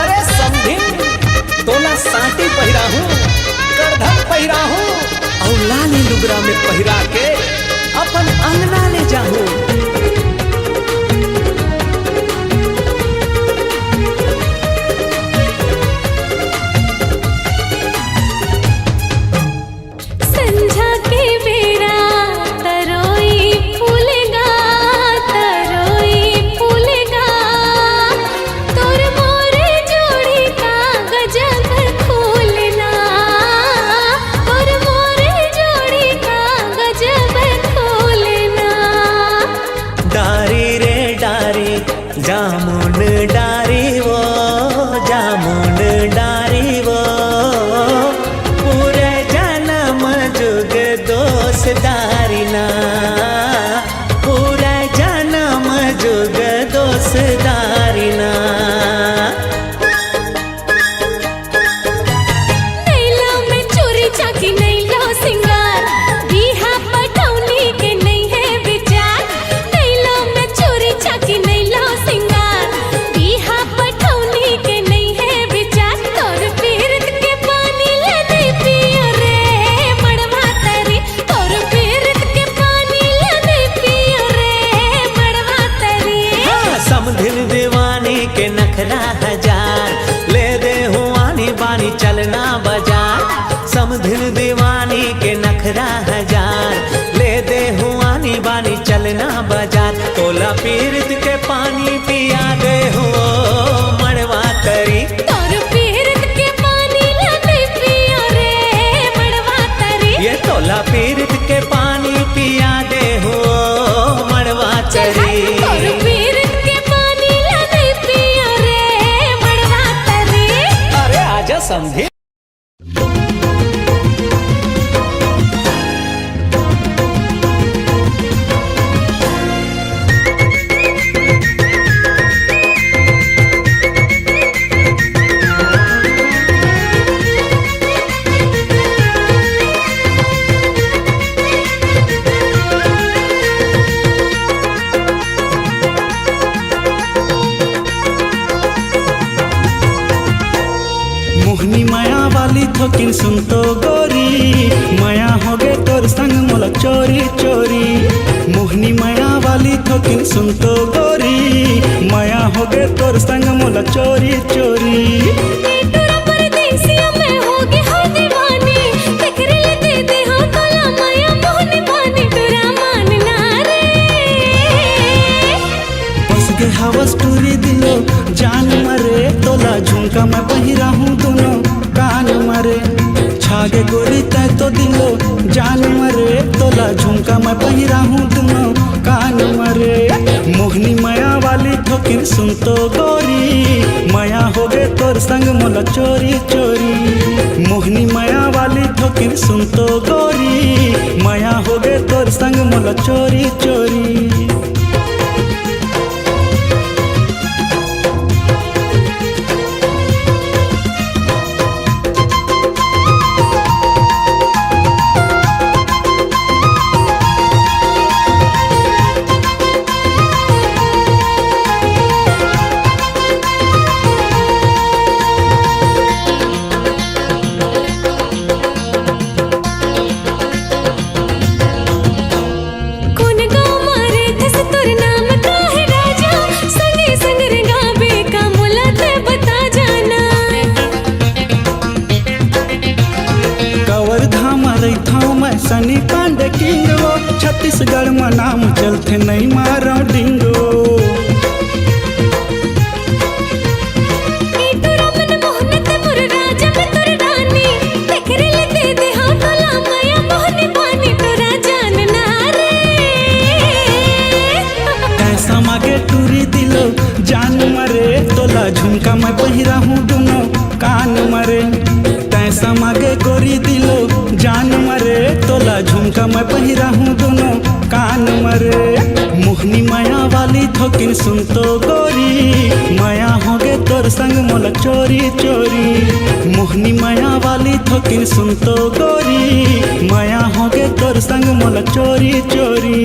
S3: अरे समधिन तोला साटी पहिरा हूँ, करधन पहिरा हूँ और लाली लुगरा में पहिरा के अपन अंगना ले जाहूँ।
S2: संझा के बेरा तरोई फूलेगा, तरोई फूलेगा। तोर मोरे जोड़ी का गजब खोलना, तोर मोरे जोड़ी का गजब खोलना।
S3: डारी रे डारी जामुन डारी वो, जामुन डारी वो। पूरे जन्म जुग दोस्तारी ना, पूरे जन्म जुग दोस्तारी ना।
S2: नैला में चोरी चाकी नैला सिंगार, बिहा पठौनी के नहीं है विचार। नैला में चोरी चाकी नैला सिंगार, बिहा पठौनी के नहीं है विचार। तोर पीरित के पानी ला नहीं पिया रे मड़वा तरी, तोर पीरित के पानी ला नहीं पिया रे मड़वा तरी।
S3: हाँ, समधिन दीवानी के नखरा हजार, ले दे हूँ आनी बानी चलना बाजार। समधिन दीवानी के नखरा हजार, ले दे हूँ आनी बानी चलना बाजार। तोला पीरित के पानी पिया दे हो मड़वा तरी,
S2: तोर पीरित के पानी ला नहीं पिया रे मड़वा तरी।
S3: ये तोला पीरित के पानी पिया दे हो मड़वा तरी।
S2: तोर पीरित के पानी ला नहीं पिया रे मड़वा तरी।
S3: अरे आजा समझे।
S1: थोकिन सुन तो गोरी, माया हो गे तोर संग मोला चोरी चोरी। मोहनी माया वाली थोकिन सुन तो गोरी, माया हो गे तोर संग मोला चोरी चोरी।
S2: तेरा परदेसिया मैं होगी हो दीवानी, तेरे लिए दे दे हाँ तोला माया मोहनी पानी तेरा मानना रे।
S1: बस गे हवस टूरी दिलो जान मरे, तोला झुमका मैं पहिरा हूँ दोनों कान मरे। छागे गोरी तय तो दिलो जान मरे, तोला झुमका मैं पहिरा हूँ दोनों कान मरे। मोहनी माया वाली ठोकिन सुन तो गोरी, माया हो गे तोर संग मोला चोरी चोरी। मोहनी माया वाली ठोकिन सुन तो गोरी, माया हो गे तोर संग मोला चोरी चोरी। सनी पांडे किंग वो छत्तीसगढ़ में नाम चलते नहीं मारो डिंगो। ऐसा मागे टूरी दिलो जान मरे, तोला झुमका मैं पहिरा हूँ दोनों कान मरे। तैसा मागे गोरी दिलो जान मरे, तोला झुमका मैं पहिरा हूँ दोनों कान मरे। मोहनी माया वाली थोकिन सुन तो गोरी, माया हो गे तोर संग मोला चोरी चोरी। मोहनी माया वाली थोकिन सुन तो गोरी, माया हो गे तोर संग मोला चोरी चोरी।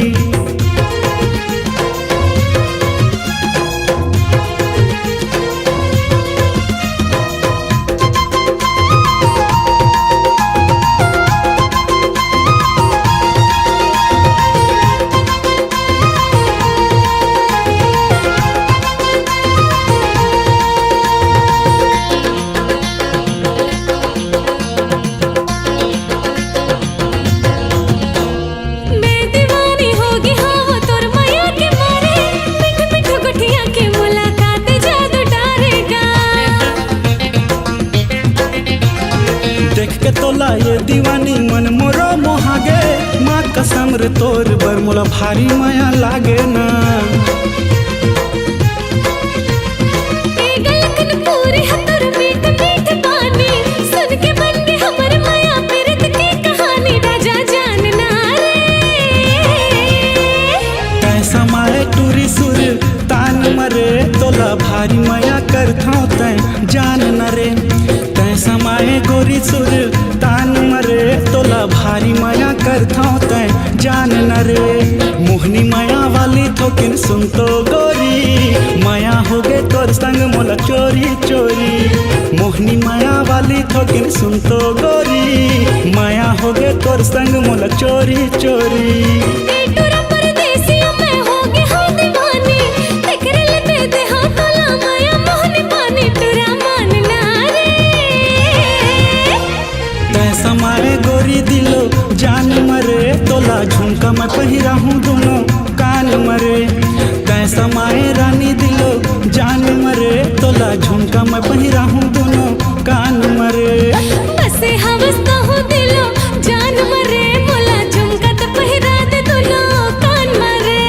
S1: देख के तोला ये दीवानी मन मोरो मोहागे, माँ कसम रे तोर बर मोला भारी माया लागे ना। कैसा माए टूरी सुर तान मरे, तोला भारी माया करथाओ तै जान न रे। कैसा माए गोरी सुर तान मरे, तोला भारी माया करथाओ तै जान न रे। मोहनी माया वाली थोकिन सुन तो गोरी, माया हो गे तोर संग मोला चोरी चोरी। मोहनी माया वाली थोकिन सुन तो गोरी, माया हो गे तोर संग मोला चोरी चोरी। समाए गोरी दिलो जान मरे, तोला झुमका मैं पहिरा हूँ दोनों कान मरे। कैसा माए रानी दिलो जान मरे, तोला झुमका मैं पहिरा हूँ दोनों कान मरे।
S2: बसे हवसता हूँ दिलो जान मरे, मोला झुमका तो पहिरा दे दोनों कान मरे।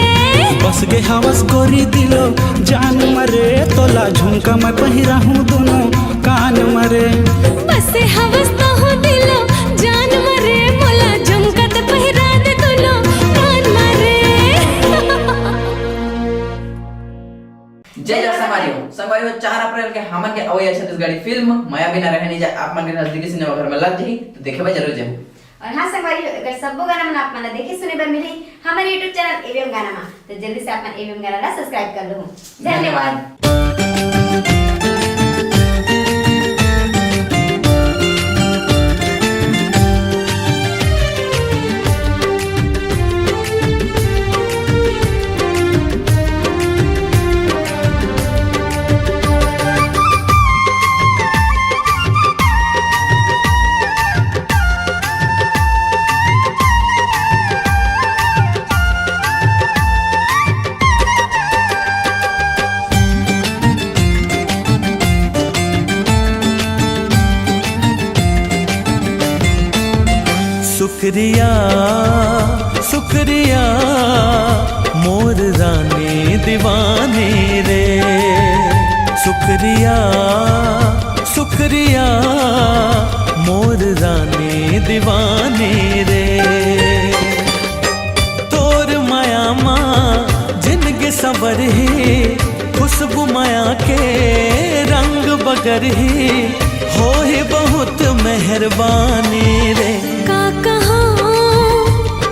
S1: बस गे हवस गोरी दिलो जान मरे, तोला झुमका मैं पहिरा हूँ दोनों कान मरे।
S2: बसे हवसता हूँ दिलो जान मरे, मोला झुमका तो पहिरा दे दोनों कान मरे।
S5: जय जय संगवारी 4 अप्रैल के हमन के अवैया छत्तीसगढ़ी फिल्म माया बिना रह नहीं जाए आप मन के नजदीकी सिनेमा घर में लग जाही तो देखे बा जरूर जाओ।
S6: और हाँ संगवारी अगर सबो गाना मन आप मन देखे सुने बर मिली हमारे YouTube चैनल एवीएम गाना में, तो जल्दी से आप मन एवीएम गाना ला सब्सक्राइब कर लो। धन्यवाद।
S3: शुक्रिया शुक्रिया मोर रानी दीवानी रे, शुक्रिया शुक्रिया मोर रानी दीवानी रे। तोर माया माँ जिंदगी सबर ही, खुशबू माया के रंग बगर ही, हो ही बहुत मेहरबानी रे।
S2: का कहा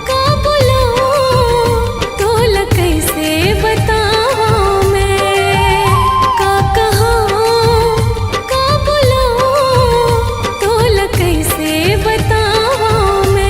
S2: का बोला तोला कैसे बताऊं मैं, का कहा का बोला तोला कैसे बताऊं मैं।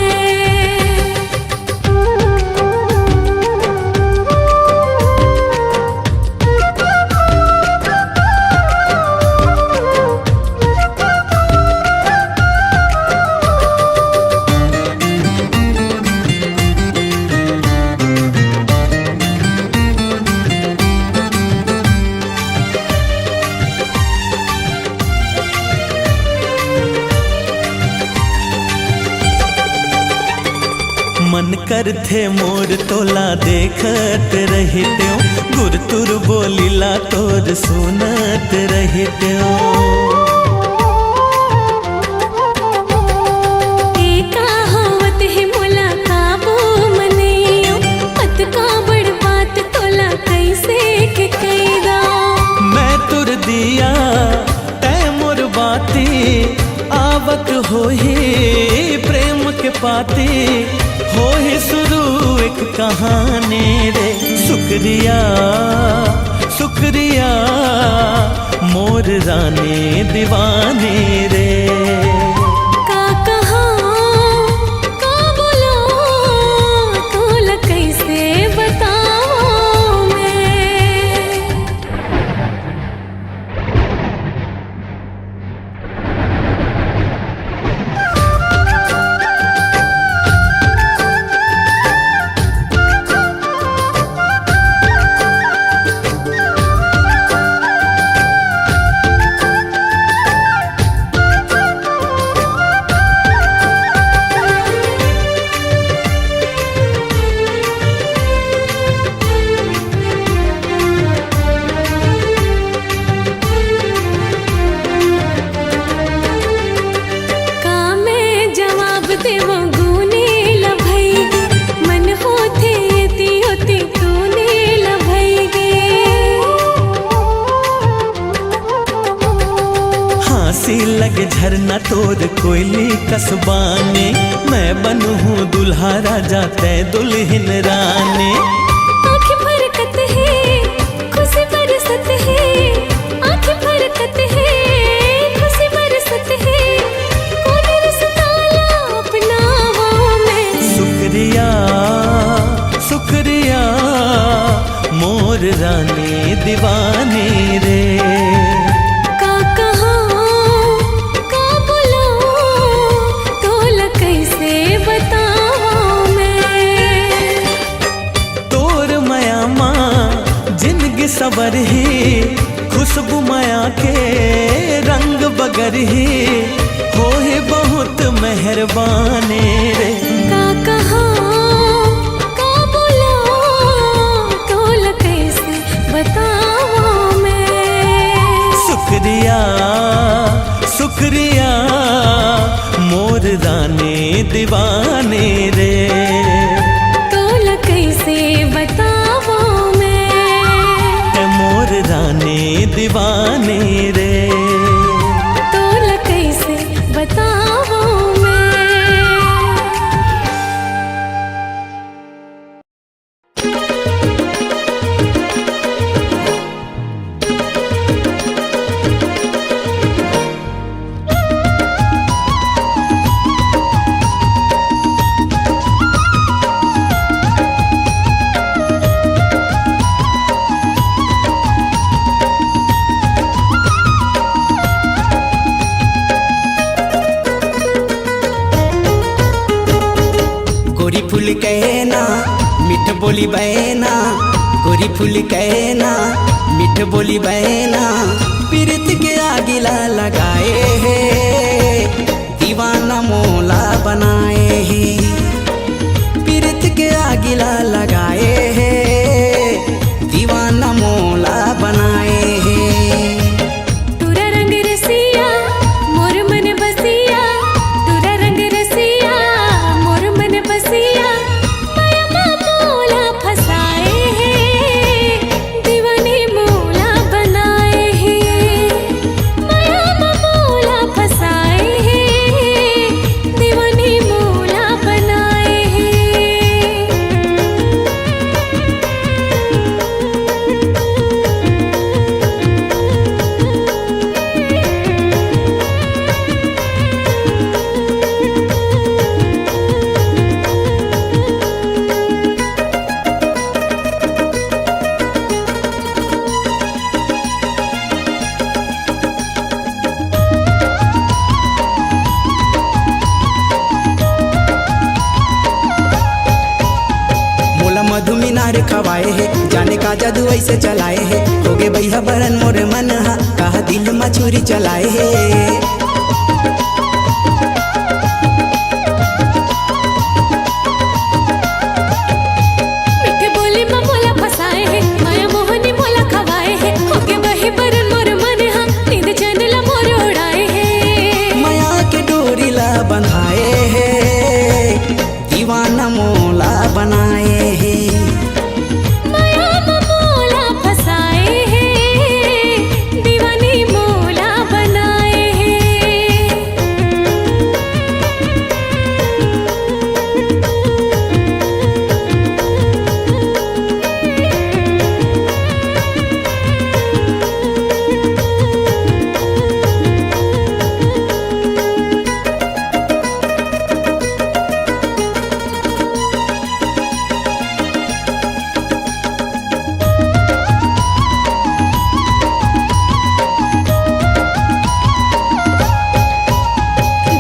S3: मन कर थे मोर तोला देखत रहते हो, गुर तुर बोलीला तोर सुनत रहते हो।
S2: एका होवत है मोला काबू मनियो, अत का बड़ बात तोला कैसे के कैदा।
S3: मैं तुर दिया तै मोर बाती, आवत हो ही प्रेम के पाती, हो ही शुरू एक कहानी रे। शुक्रिया शुक्रिया मोर रानी दीवानी रे।
S2: का कहा का बोला तोला कैसे बताऊं मैं। का मैं जवाब देवो गुने लभैगे, मन होते यति होते तूने लभैगे।
S3: हाँसी लगे झरना तोर कोयली कसबाने, मैं बनू हूँ दुल्हा राजा तै दुल्हन रानी।
S2: आँखें फरकत है खुशी बरसत है, आँखें फरकत है खुशी बरसत है, कौन रसताला अपनावा मैं।
S3: शुक्रिया शुक्रिया मोर रानी दीवानी रे।
S2: का कहा का बोला तोला कैसे बताऊं मैं।
S3: तोर माया माँ जिंदगी सबर ही, खुशबू माया के रंग बगर ही, हो ही बहुत मेहरबानी रे।
S2: का कहा का बोला तोला कैसे बताऊं मैं।
S3: शुक्रिया शुक्रिया मोर रानी दीवानी रे।
S2: तोला कैसे बताऊं मैं।
S3: मोर रानी दीवानी रे।
S2: तोला कैसे बताऊं मैं।
S7: गोरी फूल कहना मीठ बोली बहना, गोरी फूल कहना मीठ बोली बहना, पीरत के आगिला लगाए है दीवाना मोला बनाए है। आगिला लगाए हैं दीवाना मोला बनाए हैं।
S2: तुरा रंग रसिया मोर मन बसिया, तुरा रंग रसिया मोर मन बसिया, माया मोला फसाए हैं दीवाने मोला बनाए हैं, माया मोला फसाए हैं दीवाने मोला बनाए हैं।
S7: मोला मधु मीनार खवाए है जाने का जादू ऐसे चलाए है, हो गे भैया बरन मोर मन हा कहा दिल में छुरी चलाए है।
S2: मीठे बोली माँ मोला फसाए है, माया मोहनी मोला खवाए है, होके वही बरन मोर मन हा नींद चैन ला मोर उड़ाए है।
S7: माया के डोरी ला बंधाए है दीवाना मोला बनाए है।
S2: माया मोला फसाए है दीवानी मोला बनाए है।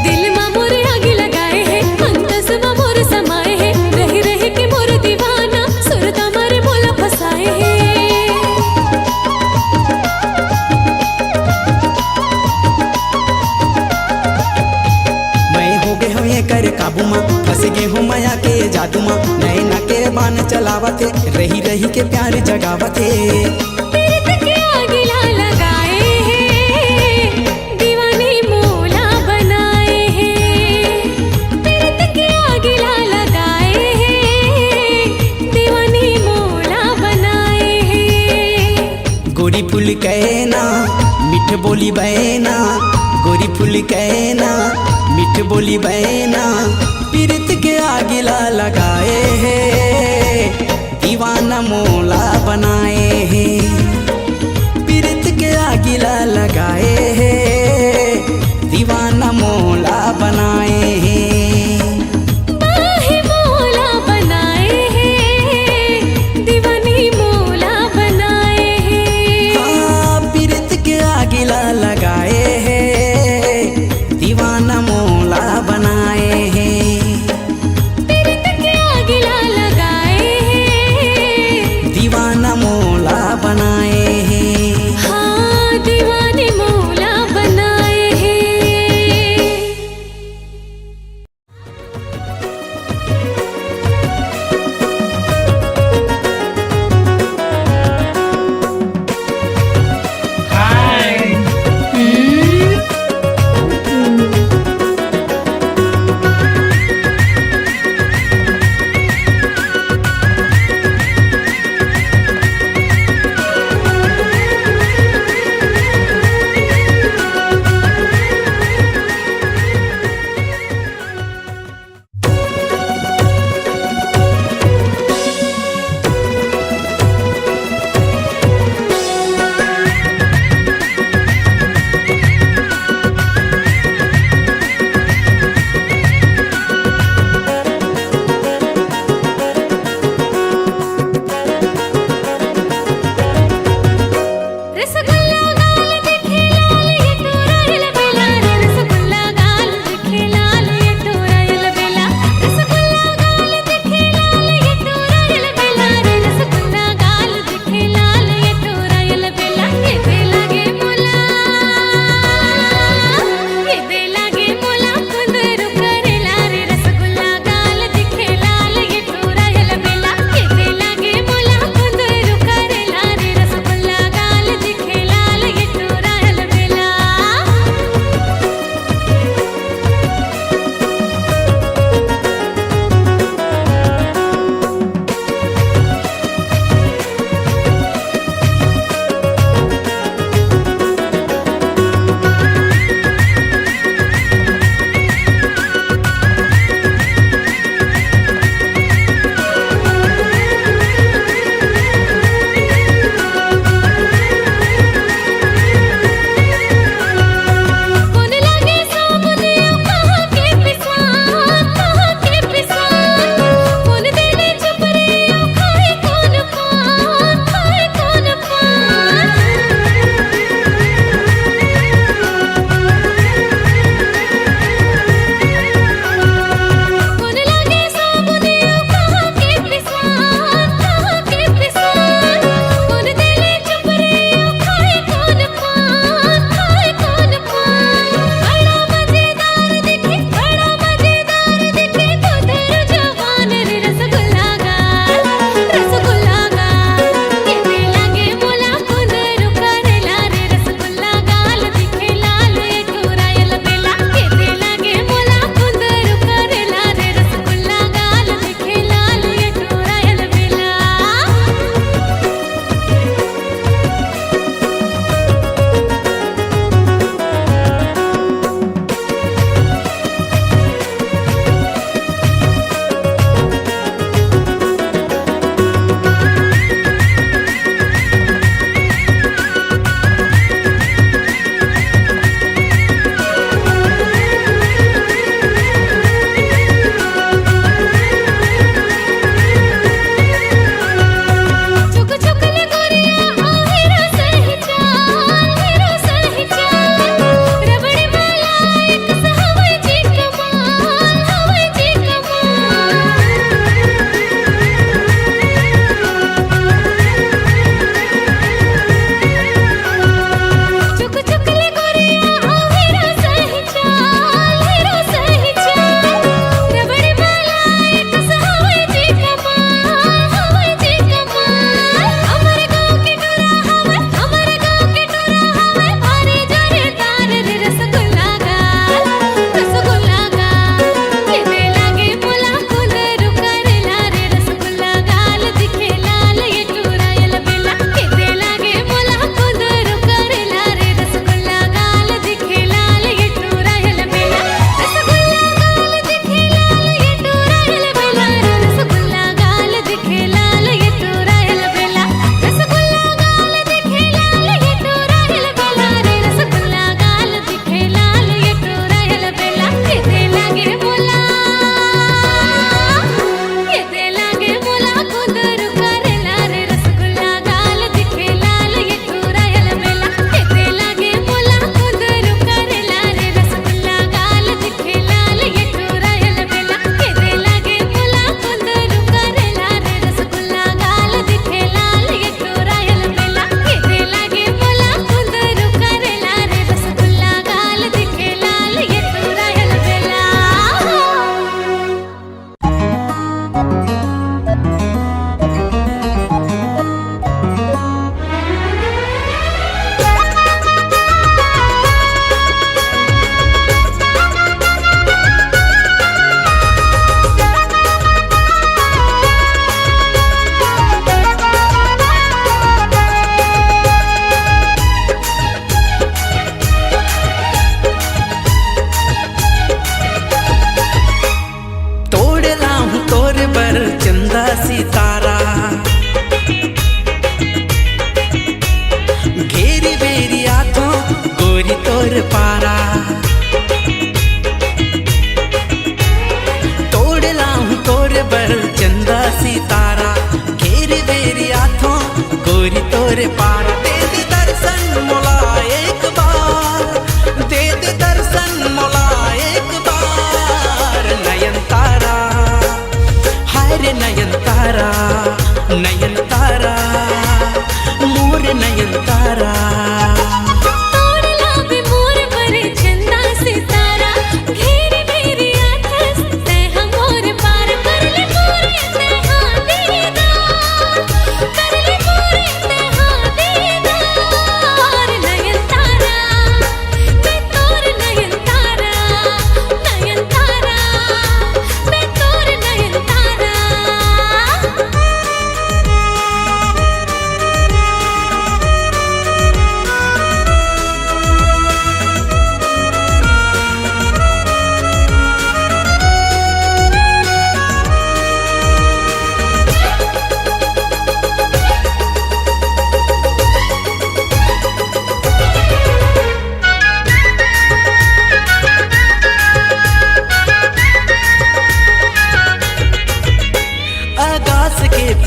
S2: दिल मा मोर आगे लगाए है, अंतस मा मोर समाए है, रही रही के मोर दीवाना सुरता मारे मोला फसाए है।
S7: मैं हो गए हूँ ये कर काबू माँ फंस गए हूँ माया के जादू माँ, नैना के बान चलावते रही रही के प्यार जगावते।
S2: पीरत के आगिला लगाए है दीवानी मोला बनाए है, पीरत के आगिला लगाए है दीवानी मोला बनाए है।
S7: गोरी फूल कहना मीठ बोली बहना, गोरी फूल कहना मीठ बोली बहना, पीरत के आगिला लगाए हैं दीवाना मोला बनाए हैं। पीरत के आगिला लगाए हैं दीवाना मोला बनाए हैं।
S2: बाहे मोला बनाए है दीवानी मोला बनाए है।
S7: हाँ पीरत के आगिला लगाए हैं दीवाना मोला बनाए हैं।
S2: पीरत के आगिला लगाए है
S7: दीवाना मोला बनाए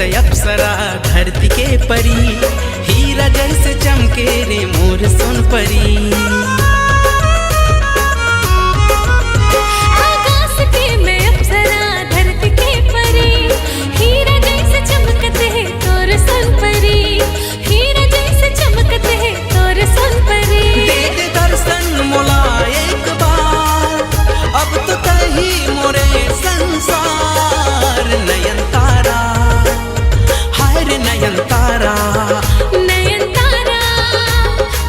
S7: जैसे अप्सरा धरती के परी, हीरा जैसे चमके रे मोर सोनपरी।
S2: आकाश के मैं अप्सरा धरती के परी, हीरा जैसे चमकते हैं तोर सोनपरी, हीरा जैसे चमकते हैं तोर सोनपरी।
S7: दे दे दर्शन मोला एक बार, अब तो कहीं मोरे संसार। नयन तारा हाय रे नयन तारा,
S2: नयन तारा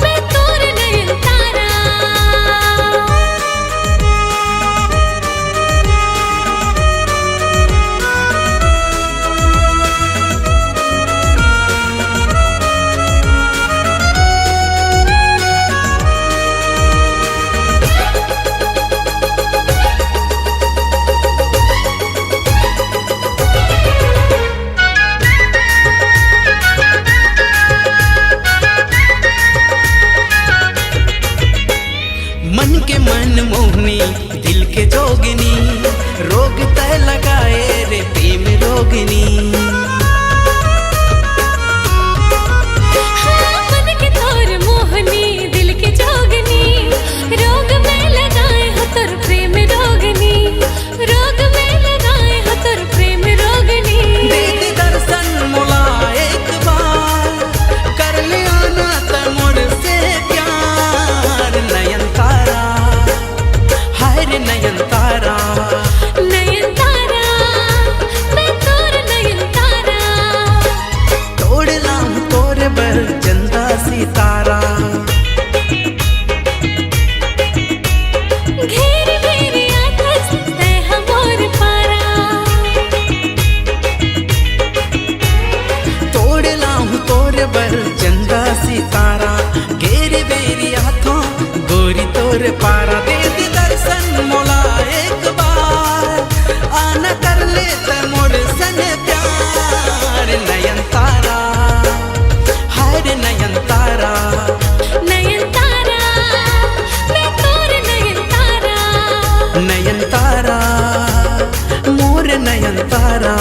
S2: मैं तोर नयन तारा।
S7: मन के मन मोहनी दिल के जोगनी, रोग तय लगाए रे प्रेम रोगिनी।
S2: हाँ, मन के तोर मोहनी दिल के जोगनी, रोग में लगाए हो तोर प्रेम रोगनी, रोग में लगाए हो तोर प्रेम रोगनी।
S7: दे दे दर्शन मोला एक बार, कर ले आना त मोर से प्यार। नयन तारा हाय रे नयन तारा,
S2: नयन तारा मैं तोर नयन तारा।
S7: तोड़ लाऊं तोरे बर चंदा सितारा।
S2: घेर मेरी आकाश तय हमोर पारा,
S7: तोड़ लाऊं तोरे बर चंदा सितारा। घेरे बेरी हाथों गोरी तोरे पारा। दे दे दर्शन मोला एक बार, आना कर ले त मोर सन प्यार। नयन तारा हाय रे नयन तारा,
S2: नयन तारा मैं तोर नयन तारा।
S7: नयन तारा मोर नयन तारा।